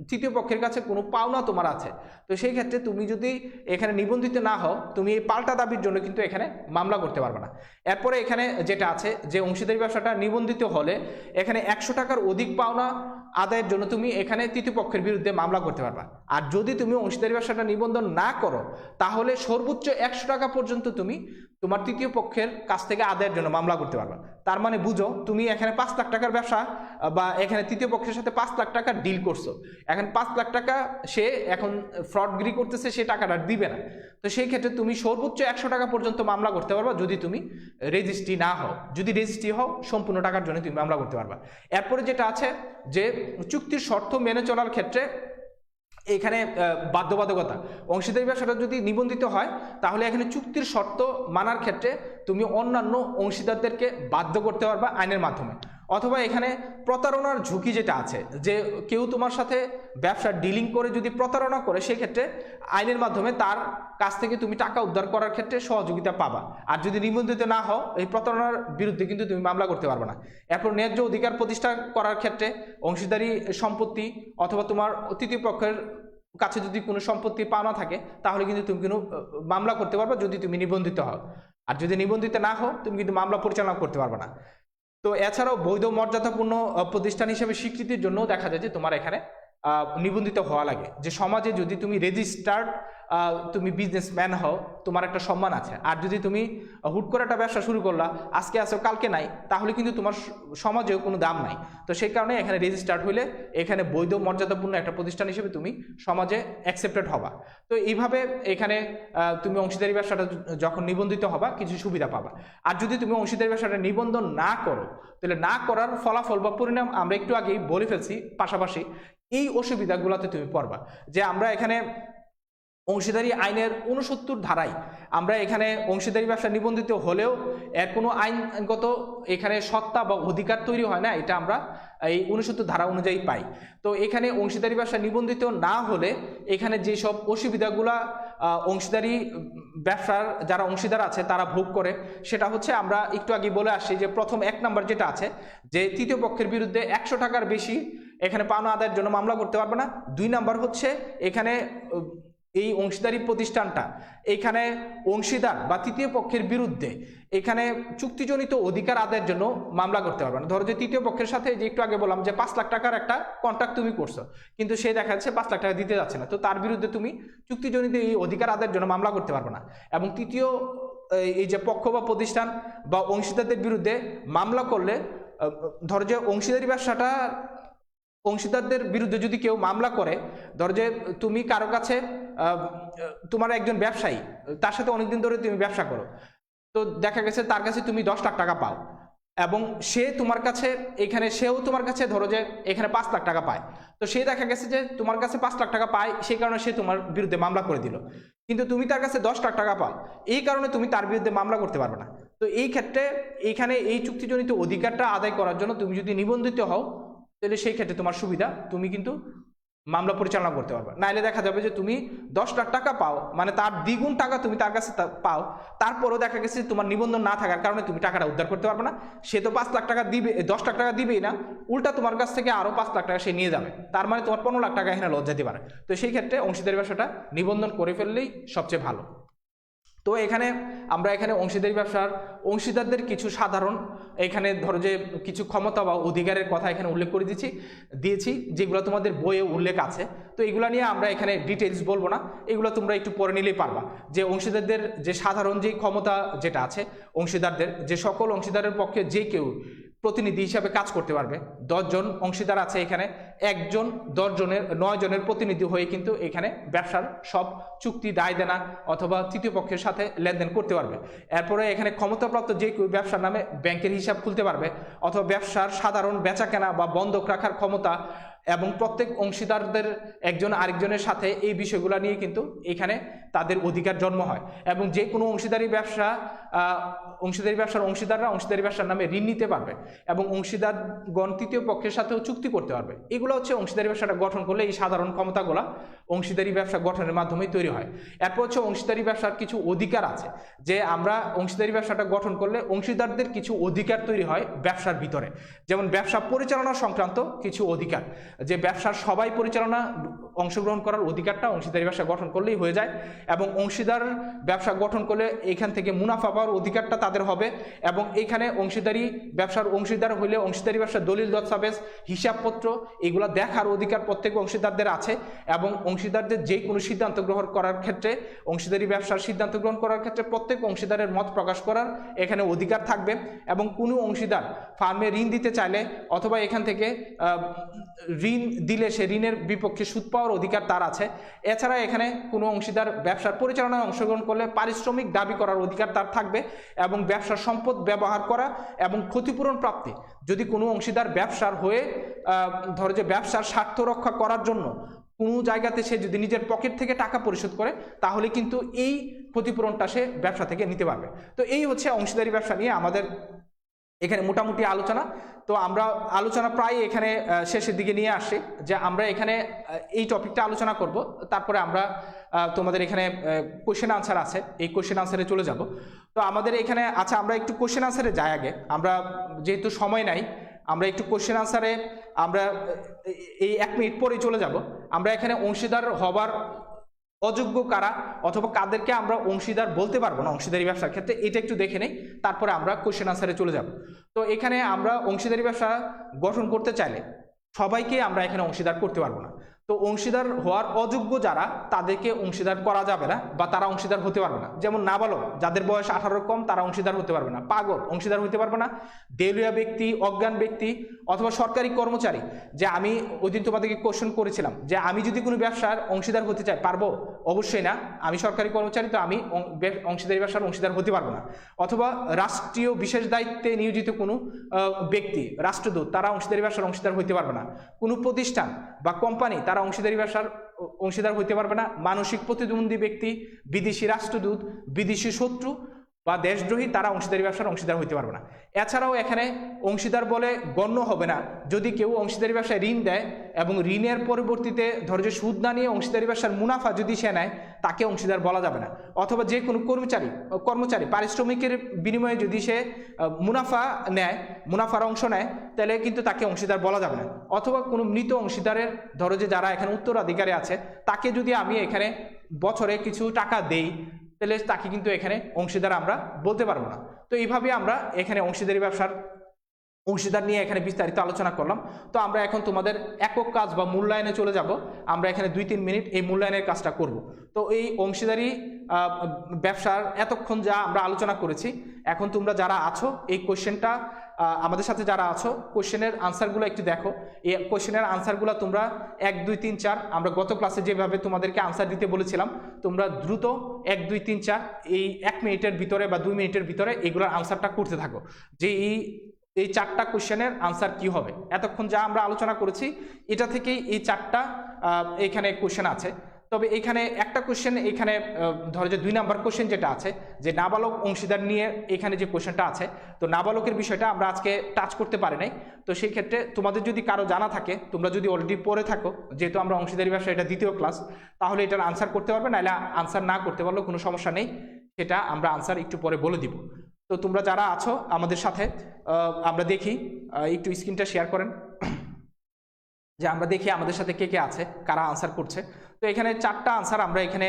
S1: তৃতীয় পক্ষের কাছে কোনো পাওনা তোমার আছে, তো সেই ক্ষেত্রে তুমি যদি এখানে নিবন্ধিত না হও তুমি এই পাল্টা দাবির জন্য কিন্তু এখানে মামলা করতে পারবে না। এরপরে এখানে যেটা আছে যে অংশীদারি ব্যবসাটা নিবন্ধিত হলে এখানে 100 টাকার অধিক পাওনা আদায়ের জন্য তুমি এখানে তৃতীয় পক্ষের বিরুদ্ধে মামলা করতে পারবা। আর যদি তুমি অংশীদারি ব্যবসাটা নিবন্ধন না করো তাহলে সর্বোচ্চ 100 টাকা পর্যন্ত তুমি তোমার তৃতীয় পক্ষের কাছ থেকে আদায়ের জন্য মামলা করতে পারবা। তার মানে বুঝো তুমি এখানে 5 লাখ টাকার ব্যবসা বা এখানে তৃতীয় পক্ষের সাথে 5 লাখ টাকা ডিল করছো, এখন 5 লাখ টাকা সে এখন ফ্রডগিরি করতেছে, সে টাকাটা দিবে না, তো সেই ক্ষেত্রে তুমি সর্বোচ্চ 100 টাকা পর্যন্ত মামলা করতে পারবা যদি তুমি রেজিস্ট্রি না হও। যদি রেজিস্ট্রি হও সম্পূর্ণ টাকার জন্য তুমি মামলা করতে পারবা। এরপরে যেটা আছে যে চুক্তির শর্ত মেনে চলার ক্ষেত্রে এখানে বাধ্যবাধকতা, অংশীদারি ব্যবসাটা যদি নিবন্ধিত হয় তাহলে এখানে চুক্তির শর্ত মানার ক্ষেত্রে তুমি অন্যান্য অংশীদারদেরকে বাধ্য করতে পারবা আইনের মাধ্যমে। অথবা এখানে প্রতারণার ঝুঁকি যেটা আছে, যে কেউ তোমার সাথে ব্যবসা ডিলিং করে যদি প্রতারণা করে সেক্ষেত্রে আইনের মাধ্যমে তার কাছ থেকে তুমি টাকা উদ্ধার করার ক্ষেত্রে সহযোগিতা পাবা। আর যদি নিবন্ধিত না হও এই প্রতারণার বিরুদ্ধে কিন্তু তুমি মামলা করতে পারবে না। এরপর ন্যায্য অধিকার প্রতিষ্ঠা করার ক্ষেত্রে অংশীদারি সম্পত্তি অথবা তোমার তৃতীয় পক্ষের কাছে যদি কোনো সম্পত্তি পাওনা থাকে তাহলে কিন্তু তুমি কোনো মামলা করতে পারবে যদি তুমি নিবন্ধিত হও। আর যদি নিবন্ধিত না হও তুমি কিন্তু মামলা পরিচালনা করতে পারবে না। তো এছাড়াও বৈধ মর্যাদাপূর্ণ প্রতিষ্ঠান হিসেবে স্বীকৃতির জন্য দেখা যায় যে তোমার এখানে নিবন্ধিত হওয়া লাগে, যে সমাজে যদি তুমি রেজিস্টার্ড তুমি বিজনেসম্যান হও তোমার একটা সম্মান আছে। আর যদি তুমি হুট করে একটা ব্যবসা শুরু করলা, আজকে আসো কালকে নাই, তাহলে কিন্তু তোমার সমাজেও কোনো দাম নাই। তো সেই কারণে এখানে রেজিস্টার্ড হইলে এখানে বৈধ মর্যাদাপূর্ণ একটা প্রতিষ্ঠান হিসেবে তুমি সমাজে অ্যাকসেপ্টেড হবা। তো এইভাবে এখানে তুমি অংশীদারি ব্যবসাটা যখন নিবন্ধিত হবা কিছু সুবিধা পাবা। আর যদি তুমি অংশীদারি ব্যবসাটা নিবন্ধন না করো তাহলে না করার ফলাফল বা পরিণাম আমরা একটু আগেই বলে ফেলছি, পাশাপাশি এই অসুবিধাগুলোতে তুমি পড়বা। যে আমরা এখানে অংশীদারি আইনের 69 ধারায় আমরা এখানে অংশীদারি ব্যবসা নিবন্ধিত হলেও এর কোনো আইনগত এখানে সত্তা বা অধিকার তৈরি হয় না, এটা আমরা এই 69 ধারা অনুযায়ী পাই। তো এখানে অংশীদারি ব্যবসা নিবন্ধিত না হলে এখানে যেসব অসুবিধাগুলা অংশীদারি ব্যবসার যারা অংশীদার আছে তারা ভোগ করে, সেটা হচ্ছে আমরা একটু আগে বলে আসছি যে প্রথম 1 নম্বর যেটা আছে যে তৃতীয় পক্ষের বিরুদ্ধে 100 টাকার বেশি এখানে পাওনা আদায়ের জন্য মামলা করতে পারবে না। 2 নম্বর হচ্ছে এখানে এই অংশীদারি প্রতিষ্ঠানটা এখানে অংশীদার বা তৃতীয় পক্ষের বিরুদ্ধে এখানে চুক্তিজনিত অধিকার আদায়ের জন্য মামলা করতে পারবে না। ধরো যে তৃতীয় পক্ষের সাথে যে একটু আগে বললাম যে 5 লাখ টাকার একটা কন্ট্রাক্ট তুমি করছো, কিন্তু সে দেখা যাচ্ছে 5 লাখ টাকা দিতে যাচ্ছে না, তো তার বিরুদ্ধে তুমি চুক্তিজনিত এই অধিকার আদায়ের জন্য মামলা করতে পারবে না। এবং তৃতীয় এই যে পক্ষ বা প্রতিষ্ঠান বা অংশীদারদের বিরুদ্ধে মামলা করলে ধরো যে অংশীদারি ব্যবসাটা অংশীদারদের বিরুদ্ধে যদি কেউ মামলা করে, ধরো যে তুমি কারো কাছে তোমার একজন ব্যবসায়ী তার সাথে অনেকদিন ধরে তুমি ব্যবসা করো, তো দেখা গেছে তার কাছে তুমি 10 লাখ টাকা পাও এবং সে তোমার কাছে এখানে সেও তোমার কাছে ধরো যে এখানে 5 লাখ টাকা পায়, তো সে দেখা গেছে যে তোমার কাছে 5 লাখ টাকা পায় সেই কারণে সে তোমার বিরুদ্ধে মামলা করে দিল, কিন্তু তুমি তার কাছে 10 লাখ টাকা পাও, এই কারণে তুমি তার বিরুদ্ধে মামলা করতে পারবে না। তো এই ক্ষেত্রে এখানে এই চুক্তিজনিত অধিকারটা আদায় করার জন্য তুমি যদি নিবন্ধিত হও তাহলে সেই ক্ষেত্রে তোমার সুবিধা, তুমি কিন্তু মামলা পরিচালনা করতে পারবে। নাইলে দেখা যাবে যে তুমি 10 লাখ টাকা পাও মানে তার দ্বিগুণ টাকা তুমি তার কাছে পাও, তারপরও দেখা গেছে তোমার নিবন্ধন না থাকার কারণে তুমি টাকাটা উদ্ধার করতে পারবে না। সে তো 5 লাখ টাকা দিবে, 10 লাখ টাকা দিবেই না, উল্টা তোমার কাছ থেকে আরো 5 লাখ টাকা সে নিয়ে যাবে, তার মানে তোমার 15 লাখ টাকা এখানে লস যেতে পারে। তো সেই ক্ষেত্রে অংশীদারি ব্যবসাটা নিবন্ধন করে ফেললেই সবচেয়ে ভালো। তো তো এখানে আমরা এখানে অংশীদারি ব্যবসার অংশীদারদের কিছু সাধারণ এখানে ধরো যে কিছু ক্ষমতা বা অধিকারের কথা এখানে উল্লেখ করে দিয়েছি যেগুলো তোমাদের বইয়ে উল্লেখ আছে। তো এগুলো নিয়ে আমরা এখানে ডিটেলস বলবো না, এগুলো তোমরা একটু পড়ে নিলেই পারবা যে অংশীদারদের যে সাধারণ যে ক্ষমতা যেটা আছে, অংশীদারদের যে সকল অংশীদারের পক্ষে যে কেউ প্রতিনিধি হিসাবে কাজ করতে পারবে। 10 জন অংশীদার আছে এখানে, 9 জনের প্রতিনিধি হয়ে কিন্তু এখানে ব্যবসার সব চুক্তি দায় দেনা অথবা তৃতীয় পক্ষের সাথে লেনদেন করতে পারবে। এরপরে এখানে ক্ষমতাপ্রাপ্ত যে কেউ ব্যবসার নামে ব্যাংকের হিসাব খুলতে পারবে অথবা ব্যবসার সাধারণ বেচা কেনা বা বন্ধক রাখার ক্ষমতা, এবং প্রত্যেক অংশীদারদের একজন আরেকজনের সাথে এই বিষয়গুলো নিয়ে কিন্তু এখানে তাদের অধিকার জন্ম হয়। এবং যে কোনো অংশীদারি ব্যবসার অংশীদাররা অংশীদারি ব্যবসার নামে ঋণ নিতে পারবে এবং অংশীদারগণ তৃতীয় পক্ষের সাথেও চুক্তি করতে পারবে। এগুলো হচ্ছে অংশীদারি ব্যবসাটা গঠন করলে এই সাধারণ ক্ষমতাগুলো অংশীদারি ব্যবসা গঠনের মাধ্যমেই তৈরি হয়। এরপর হচ্ছে অংশীদারি ব্যবসার কিছু অধিকার আছে, যে আমরা অংশীদারি ব্যবসাটা গঠন করলে অংশীদারদের কিছু অধিকার তৈরি হয় ব্যবসার ভিতরে, যেমন ব্যবসা পরিচালনা সংক্রান্ত কিছু অধিকার, যে ব্যবসার সবাই পরিচালনা অংশগ্রহণ করার অধিকারটা অংশীদারি ব্যবসা গঠন করলেই হয়ে যায়। এবং অংশীদার ব্যবসা গঠন করলে এখান থেকে মুনাফা পাওয়ার অধিকারটা তাদের হবে। এবং এখানে অংশীদারি ব্যবসার অংশীদার হইলে অংশীদারি ব্যবসার দলিল দস্তাবেজ হিসাবপত্র এগুলো দেখার অধিকার প্রত্যেক অংশীদারদের আছে। এবং অংশীদারদের যে কোনো সিদ্ধান্ত গ্রহণ করার ক্ষেত্রে, অংশীদারি ব্যবসার সিদ্ধান্ত গ্রহণ করার ক্ষেত্রে প্রত্যেক অংশীদারের মত প্রকাশ করার এখানে অধিকার থাকবে। এবং কোনো অংশীদার ফার্মে ঋণ দিতে চাইলে অথবা এখান থেকে ঋণ দিলে সে ঋণের বিপক্ষে সুদ পাওয়ার অধিকার তার আছে। এছাড়া এখানে কোনো অংশীদার ব্যবসার পরিচালনায় অংশগ্রহণ করলে পারিশ্রমিক দাবি করার অধিকার তার থাকবে এবং ব্যবসার সম্পদ ব্যবহার করা এবং ক্ষতিপূরণ প্রাপ্তি, যদি কোনো অংশীদার ব্যবসার হয়ে ধরো যে ব্যবসার স্বার্থ রক্ষা করার জন্য কোনো জায়গাতে সে যদি নিজের পকেট থেকে টাকা পরিশোধ করে তাহলে কিন্তু এই ক্ষতিপূরণটা সে ব্যবসা থেকে নিতে পারবে। তো এই হচ্ছে অংশীদারি ব্যবসা নিয়ে আমাদের এখানে মোটামুটি আলোচনা। তো আমরা আলোচনা প্রায় এখানে শেষের দিকে নিয়ে আসছি, যে আমরা এখানে এই টপিকটা আলোচনা করব, তারপরে আমরা তোমাদের এখানে কোশ্চেন আনসার আছে, এই কোশ্চেন আনসারে চলে যাব। তো আমাদের এখানে আচ্ছা আমরা একটু কোশ্চেন আনসারে যাই আগে, আমরা যেহেতু সময় নাই আমরা একটু কোশ্চেন আনসারে আমরা এই 1 মিনিট পরে চলে যাব। আমরা এখানে অংশীদার হবার অযোগ্য কারা অথবা কাদেরকে আমরা অংশীদার বলতে পারবো না অংশীদারি ব্যবসার ক্ষেত্রে, এটা একটু দেখে নেই, তারপরে আমরা কোশ্চেন আনসারে চলে যাব। তো এখানে আমরা অংশীদারি ব্যবসা গঠন করতে চাইলে সবাইকে আমরা এখানে অংশীদার করতে পারবো না। তো অংশীদার হওয়ার অযোগ্য যারা তাদেরকে অংশীদার করা যাবে না বা তারা অংশীদার হতে পারবে না। যেমন নাবালক, যাদের বয়স 18 কম তারা অংশীদার হতে পারবে না, পাগল অংশীদার হতে পারবে না, দেউলিয়া ব্যক্তি, অজ্ঞান ব্যক্তি অথবা সরকারি কর্মচারী। যে আমি ওই দিন তোমাদেরকে কোশ্চেন করেছিলাম যে আমি যদি কোনো ব্যবসার অংশীদার হতে চাই পারবো, অবশ্যই না, আমি সরকারি কর্মচারী তো আমি অংশীদারি ব্যবসার অংশীদার হতে পারবো না। অথবা রাষ্ট্রীয় বিশেষ দায়িত্বে নিয়োজিত কোনো ব্যক্তি, রাষ্ট্রদূত, তারা অংশীদারি ব্যবসার অংশীদার হতে পারবে না। কোনো প্রতিষ্ঠান বা কোম্পানি তারা অংশীদারি ব্যবসার অংশীদার হতে পারবে না। মানসিক প্রতিদ্বন্দ্বী ব্যক্তি, বিদেশি রাষ্ট্রদূত, বিদেশি শত্রু বা দেশদ্রোহী তারা অংশীদারি ব্যবসার অংশীদার হতে পারবে না। এছাড়াও এখানে অংশীদার বলে গণ্য হবে না যদি কেউ অংশীদারি ব্যবসায় ঋণ দেয় এবং ঋণের পরিবর্তিতে ধরো যে সুদ না নিয়ে অংশীদারি ব্যবসার মুনাফা যদি সে নেয় তাকে অংশীদার বলা যাবে না। অথবা যে কোনো কর্মচারী পারিশ্রমিকের বিনিময়ে যদি সে মুনাফার অংশ নেয় তাহলে কিন্তু তাকে অংশীদার বলা যাবে না। অথবা কোনো মৃত অংশীদারের ধরো যে যারা এখানে উত্তরাধিকারী আছে তাকে যদি আমি এখানে বছরে কিছু টাকা দেই তাহলে তাকে কিন্তু এখানে অংশীদার আমরা বলতে পারবো না। তো এইভাবে আমরা এখানে অংশীদারি ব্যবসার অংশীদার নিয়ে এখানে বিস্তারিত আলোচনা করলাম। তো আমরা এখন তোমাদের একক কাজ বা মূল্যায়নে চলে যাব। আমরা এখানে 2-3 মিনিট এই মূল্যায়নের কাজটা করব। তো এই অংশীদারি ব্যবসার এতক্ষণ যা আমরা আলোচনা করেছি, এখন তোমরা যারা আছো এই কোশ্চেনটা আমাদের সাথে যারা আছো কোশ্চেনের আনসারগুলো একটু দেখো। এই কোশ্চেনের আনসারগুলো তোমরা 1, 2, 3, 4 আমরা গত ক্লাসে যেভাবে তোমাদেরকে আনসার দিতে বলেছিলাম তোমরা দ্রুত 1, 2, 3, 4 এই 1 মিনিটের ভিতরে বা 2 মিনিটের ভিতরে এগুলোর আনসারটা করতে থাকো, যে এই 4টা কোশ্চেনের আনসার কি হবে। এতক্ষণ যা আমরা আলোচনা করেছি এটা থেকেই এই 4টা এখানে কোশ্চেন আছে। তবে এখানে একটা কোশ্চেন এখানে ধরো যে 2 নাম্বার কোশ্চেন যেটা আছে যে নাবালক অংশীদার নিয়ে এখানে যে কোশ্চেনটা আছে, তো নাবালকের বিষয়টা আমরা আজকে টাচ করতে পারি নাই। তো সেই ক্ষেত্রে তোমাদের যদি কারো জানা থাকে, তোমরা যদি অলরেডি পড়ে থাকো, যেহেতু আমরা অংশীদারি ব্যবসা এটা 2য় ক্লাস, তাহলে এটার আনসার করতে পারবে, নাহলে আনসার না করতে পারলেও কোনো সমস্যা নেই, সেটা আমরা আনসার একটু পরে বলে দিব। তো তোমরা যারা আছো আমাদের সাথে আমরা দেখি একটু স্ক্রিনটা শেয়ার করেন, যে আমরা দেখি আমাদের সাথে কে কে আছে, কারা আনসার করছে। তো এখানে 4টা আনসার আমরা এখানে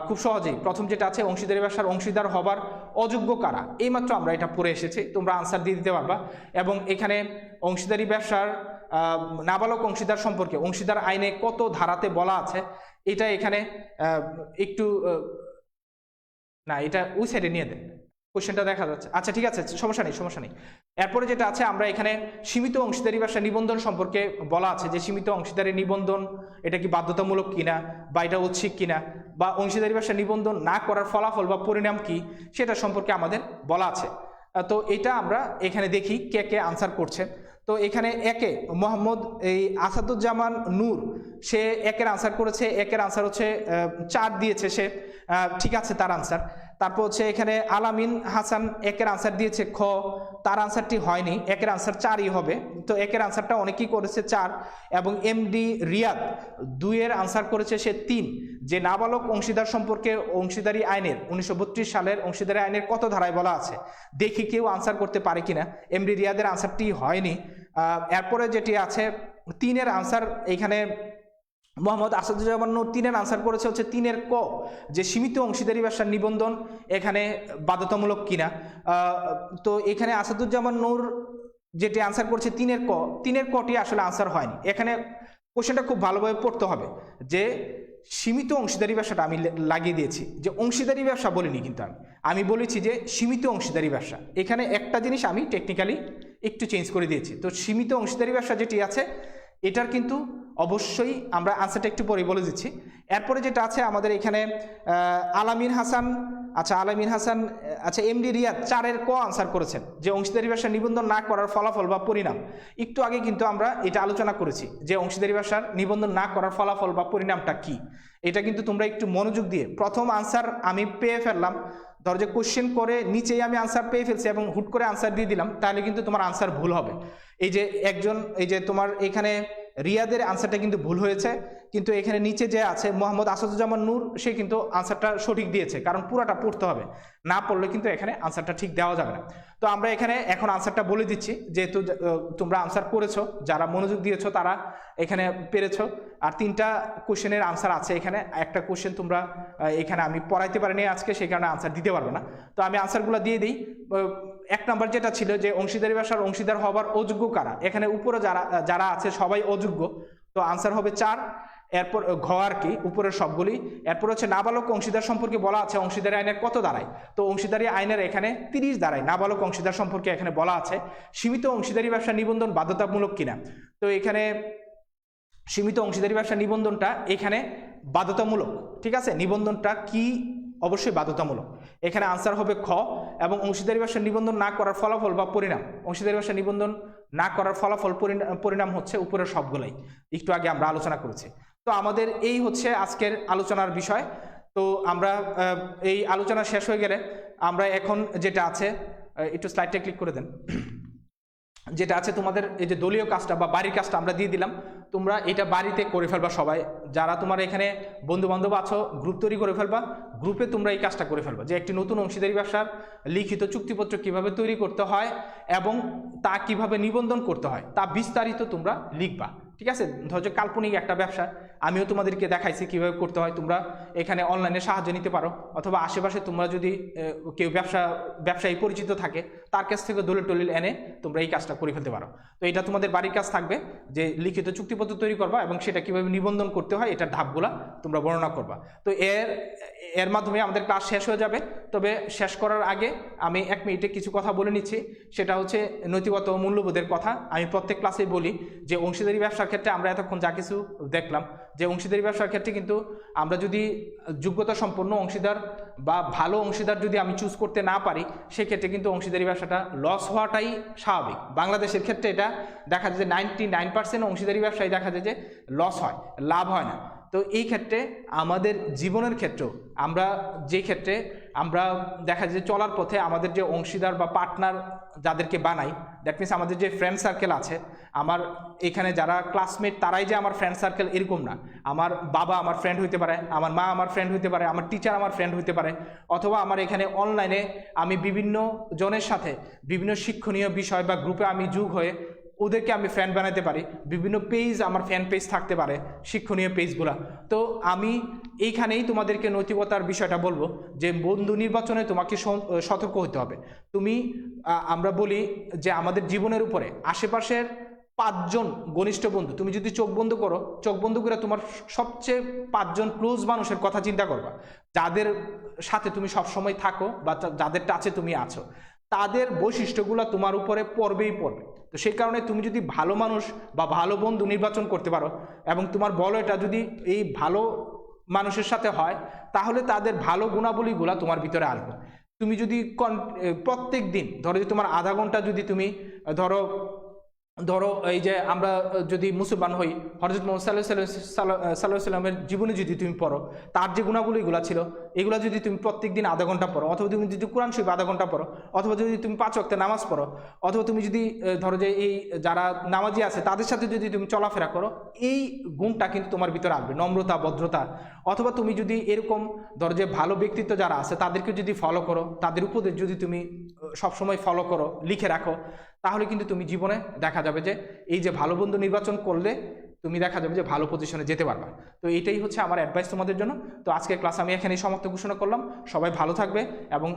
S1: খুব সহজেই, প্রথম যেটা আছে অংশীদারি ব্যবসার অংশীদার হবার অযোগ্য কারা, এইমাত্র আমরা এটা পড়ে এসেছি, তোমরা আনসার দিয়ে দিতে পারবা। এবং এখানে অংশীদারি ব্যবসার নাবালক অংশীদার সম্পর্কে অংশীদার আইনে কত ধারাতে বলা আছে, এটা এখানে একটু না, এটা ওই সাইডে নিয়ে দেন, কোশ্চেনটা দেখা যাচ্ছে। আচ্ছা ঠিক আছে, সমস্যা নেই সমস্যা নেই। এরপরে যেটা আছে আমরা এখানে সীমিত অংশীদারি ব্যবসা নিবন্ধন সম্পর্কে বলা আছে যে সীমিত অংশীদারি নিবন্ধন এটা কি বাধ্যতামূলক কিনা বা এটা ঐচ্ছিক কিনা, বা অংশীদারি ব্যবসা নিবন্ধন না করার ফলাফল বা পরিণাম কি সেটা সম্পর্কে আমাদের বলা আছে। তো এটা আমরা এখানে দেখি কে কে আনসার করছে। তো এখানে একে মোহাম্মদ এই আসাদুজ্জামান নূর, সে একের আনসার করেছে, একের আনসার হচ্ছে 4 দিয়েছে সে, ঠিক আছে তার আনসার। তারপর হচ্ছে এখানে আলামিন হাসান একের আনসার দিয়েছে খ, তার আনসারটি হয়নি, একের আনসার 4ই হবে। তো একের আনসারটা অনেকেই করেছে 4। এবং এমডি রিয়াদ 2 এর আনসার করেছে সে 3, যে নাবালক অংশীদার সম্পর্কে অংশীদারি আইনের 1932 সালের অংশীদারি আইনের কত ধারায় বলা আছে, দেখি কেউ আনসার করতে পারে কিনা। এমডি রিয়াদের আনসারটি হয়নি। এরপরে যেটি আছে 3 এর আনসার এখানে মোহাম্মদ আসাদুজ্জামান নূর 3 এর আনসার করেছে হচ্ছে 3 এর ক, যে সীমিত অংশীদারি ব্যবসার নিবন্ধন এখানে বাধ্যতামূলক কিনা। তো এখানে আসাদুজ্জামান নূর যেটি আনসার করছে 3 এর ক, 3 এর কটি আসলে আনসার হয়নি। এখানে কোশ্চেনটা খুব ভালোভাবে পড়তে হবে যে সীমিত অংশীদারি ব্যবসাটা আমি লাগিয়ে দিয়েছি, যে অংশীদারি ব্যবসা বলিনি, কিন্তু আমি বলেছি যে সীমিত অংশীদারি ব্যবসা। এখানে একটা জিনিস আমি টেকনিক্যালি একটু চেঞ্জ করে দিয়েছি। তো সীমিত অংশীদারি ব্যবসা যেটি আছে এটার কিন্তু অবশ্যই আমরা আনসারটা একটু পরে বলে দিচ্ছি। এরপরে যেটা আছে আমাদের এখানে আলামিন হাসান, আচ্ছা এমডি রিয়াদ 4 এর ক আনসার করেছেন, যে অংশীদারি ব্যবসা নিবন্ধন না করার ফলাফল বা পরিণাম। একটু আগে কিন্তু আমরা এটা আলোচনা করেছি যে অংশীদারি ব্যবসার নিবন্ধন না করার ফলাফল বা পরিণামটা কি। এটা কিন্তু তোমরা একটু মনোযোগ দিয়ে, প্রথম আনসার আমি পেয়ে ফেললাম, ধরো যে কোশ্চেন করে নিচেই আমি আনসার পেয়ে ফেলছি এবং হুট করে আনসার দিয়ে দিলাম, তাহলে কিন্তু তোমার আনসার ভুল হবে। এই যে এই যে তোমার এখানে রিয়াদের আনসারটা কিন্তু ভুল হয়েছে, কিন্তু এখানে নিচে যে আছে মোহাম্মদ আসাদুজ্জামান নূর সে কিন্তু আনসারটা সঠিক দিয়েছে, কারণ পুরাটা পড়তে হবে, না পড়লে কিন্তু এখানে আনসারটা ঠিক দেওয়া যাবে না। তো আমরা এখানে এখন আনসারটা বলে দিচ্ছি, যেহেতু তোমরা আনসার করেছো, যারা মনোযোগ দিয়েছো তারা এখানে পেরেছো। আর 3টা কোশ্চেনের আনসার আছে এখানে, একটা কোশ্চেন তোমরা এখানে আমি পড়াইতে পারিনি আজকে, সেই কারণে আনসার দিতে পারবো না। তো আমি আনসারগুলো দিয়ে দিই। 1 নম্বর যেটা ছিল যে অংশীদারি ব্যবসার অংশীদার হবার অযোগ্য কারা, এখানে উপরে যারা আছে সবাই অযোগ্য, তো আনসার হবে 4। এরপর ঘ আর কি উপরের সবগুলি। এরপর হচ্ছে নাবালক অংশীদার সম্পর্কে বলা আছে অংশীদারি আইনের কত দাঁড়ায়, তো অংশীদারি আইনের এখানে 30 দাঁড়ায় নাবালক অংশীদার সম্পর্কে এখানে বলা আছে। সীমিত অংশীদারি ব্যবসা নিবন্ধন বাধ্যতামূলক কিনা, তো এখানে সীমিত অংশীদারি ব্যবসা নিবন্ধনটা এখানে বাধ্যতামূলক, ঠিক আছে, নিবন্ধনটা কি অবশ্যই বাধ্যতামূলক। এখানে আনসার হবে খ। এবং অংশীদারি ব্যবসা নিবন্ধন না করার ফলাফল বা পরিণাম, অংশীদারি ব্যবসা নিবন্ধন না করার ফলাফল পরিণাম হচ্ছে উপরের সবগুলাই, একটু আগে আমরা আলোচনা করেছি। তো আমাদের এই হচ্ছে আজকের আলোচনার বিষয়। তো আমরা এই আলোচনা শেষ হয়ে গেলে আমরা এখন যেটা আছে, একটু স্লাইডটা ক্লিক করে দেন, যেটা আছে তোমাদের এই যে দলীয় কাজটা বা বাড়ির কাজটা আমরা দিয়ে দিলাম, তোমরা এটা বাড়িতে করে ফেলবা সবাই, যারা তোমার এখানে বন্ধু বান্ধব আছো গ্রুপ তৈরি করে ফেলবা, গ্রুপে তোমরা এই কাজটা করে ফেলবা, যে একটি নতুন অংশীদারি ব্যবসার লিখিত চুক্তিপত্র কিভাবে তৈরি করতে হয় এবং তা কিভাবে নিবন্ধন করতে হয় তা বিস্তারিত তোমরা লিখবা, ঠিক আছে। ধরো কাল্পনিক একটা ব্যবসা আমিও তোমাদেরকে দেখাইছি কিভাবে করতে হয়, তোমরা এখানে অনলাইনে সাহায্য নিতে পারো, অথবা আশেপাশে তোমরা যদি কেউ ব্যবসায়ী পরিচিত থাকে তার কাছ থেকে দলিল টলিল এনে তোমরা এই কাজটা করে ফেলতে পারো। তো এটা তোমাদের বাড়ির কাজ থাকবে, যে লিখিত চুক্তিপত্র তৈরি করবা এবং সেটা কিভাবে নিবন্ধন করতে হয় এটার ধাপগুলা তোমরা বর্ণনা করবা। তো এর মাধ্যমে আমাদের ক্লাস শেষ হয়ে যাবে। তবে শেষ করার আগে আমি 1 মিনিটে কিছু কথা বলে নিচ্ছি, সেটা হচ্ছে নৈতিকতা ও মূল্যবোধের কথা। আমি প্রত্যেক ক্লাসেই বলি যে অংশীদারি ব্যবসার ক্ষেত্রে আমরা এতক্ষণ যা কিছু দেখলাম, যে অংশীদারি ব্যবসার ক্ষেত্রে কিন্তু আমরা যদি যোগ্যতা সম্পন্ন অংশীদার বা ভালো অংশীদার যদি আমি চুজ করতে না পারি, সেক্ষেত্রে কিন্তু অংশীদারি ব্যবসাটা লস হওয়াটাই স্বাভাবিক। বাংলাদেশের ক্ষেত্রে এটা দেখা যায় যে 99% অংশীদারি ব্যবসায় দেখা যায় যে লস হয়, লাভ হয় না। তো এই ক্ষেত্রে আমাদের জীবনের ক্ষেত্রেও আমরা যে ক্ষেত্রে আমরা দেখা যায় যে চলার পথে আমাদের যে অংশীদার বা পার্টনার যাদেরকে বানাই, দ্যাট মিনস আমাদের যে ফ্রেন্ড সার্কেল আছে, আমার এখানে যারা ক্লাসমেট তারাই যে আমার ফ্রেন্ড সার্কেল এরকম না। আমার বাবা আমার ফ্রেন্ড হইতে পারে, আমার মা আমার ফ্রেন্ড হইতে পারে, আমার টিচার আমার ফ্রেন্ড হইতে পারে, অথবা আমার এখানে অনলাইনে আমি বিভিন্ন জনের সাথে বিভিন্ন শিক্ষণীয় বিষয় বা গ্রুপে আমি যোগ হয়ে ওদেরকে আমি ফ্রেন্ড বানাতে পারি, বিভিন্ন পেজ আমার ফ্যান পেজ থাকতে পারে, শিক্ষণীয় পেজগুলা। তো আমি এইখানেই তোমাদেরকে নৈতিকতার বিষয়টা বলবো যে বন্ধু নির্বাচনে তোমাকে সতর্ক হতে হবে। তুমি আমরা বলি যে আমাদের জীবনের উপরে আশেপাশের 5জন ঘনিষ্ঠ বন্ধু, তুমি যদি চোখ বন্ধ করো, চোখ বন্ধ করে তোমার সবচেয়ে 5জন ক্লোজ মানুষের কথা চিন্তা করবা, যাদের সাথে তুমি সবসময় থাকো বা যাদের টাচে তুমি আছো, তাদের বৈশিষ্ট্যগুলো তোমার উপরে পড়বেই পড়বে। তো সেই কারণে তুমি যদি ভালো মানুষ বা ভালো বন্ধু নির্বাচন করতে পারো এবং তোমার বলয়টা যদি এই ভালো মানুষের সাথে হয়, তাহলে তাদের ভালো গুণাবলীগুলো তোমার ভিতরে আসবে। তুমি যদি প্রত্যেক দিন ধরো যে তোমার আধা ঘন্টা যদি তুমি ধরো এই যে আমরা যদি মুসলমান হই, হযরত মুহাম্মদ সাল্লাল্লাহু আলাইহি সাল্লামের জীবনে যদি তুমি পড়ো, তার যে গুণাবলীগুলো ছিল এগুলো যদি তুমি প্রত্যেক দিন আধা ঘন্টা পড়ো, অথবা তুমি যদি কোরআন শরীফ আধা ঘন্টা পড়ো, অথবা যদি তুমি 5 ওয়াক্ত নামাজ পড়ো, অথবা তুমি যদি ধরো যে এই যারা নামাজি আছে তাদের সাথে যদি তুমি চলাফেরা করো, এই গুণটা কিন্তু তোমার ভিতরে আসবে, নম্রতা, ভদ্রতা। অথবা তুমি যদি এরকম ধরো যে ভালো ব্যক্তিত্ব যারা আছে তাদেরকে যদি ফলো করো, তাদের উপদেশ যদি তুমি সবসময় ফলো করো, লিখে রাখো, তাহলে কিন্তু তুমি জীবনে দেখা যাবে যে এই যে ভালো বন্ধু নির্বাচন করলে তুমি দেখা যাবে যে ভালো পজিশনে যেতে পারবা। তো এইটাই হচ্ছে আমার অ্যাডভাইস তোমাদের জন্য। তো আজকের ক্লাস আমি এখানেই সমাপ্ত ঘোষণা করলাম। সবাই ভালো থাকবে এবং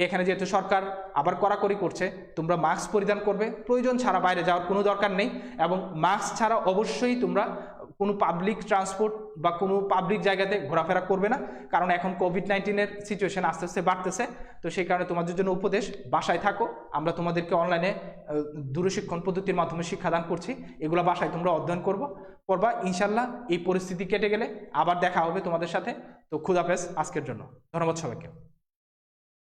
S1: এখানে যেহেতু সরকার আবার কড়াকড়ি করছে, তোমরা মাস্ক পরিধান করবে, প্রয়োজন ছাড়া বাইরে যাওয়ার কোনো দরকার নেই, এবং মাস্ক ছাড়া অবশ্যই তোমরা কোনো পাবলিক ট্রান্সপোর্ট বা কোনো পাবলিক জায়গাতে ঘোরাফেরা করবে না, কারণ এখন কোভিড-19 সিচুয়েশন আস্তে আস্তে বাড়তেছে। তো সেই কারণে তোমাদের জন্য উপদেশ, বাসায় থাকো, আমরা তোমাদেরকে অনলাইনে দূরশিক্ষণ পদ্ধতির মাধ্যমে শিক্ষাদান করছি, এগুলো বাসায় তোমরা অধ্যয়ন করবা। ইনশাল্লাহ এই পরিস্থিতি কেটে গেলে আবার দেখা হবে তোমাদের সাথে। তো খুদাহাফেজ আজকের জন্য, ধন্যবাদ সবাইকে।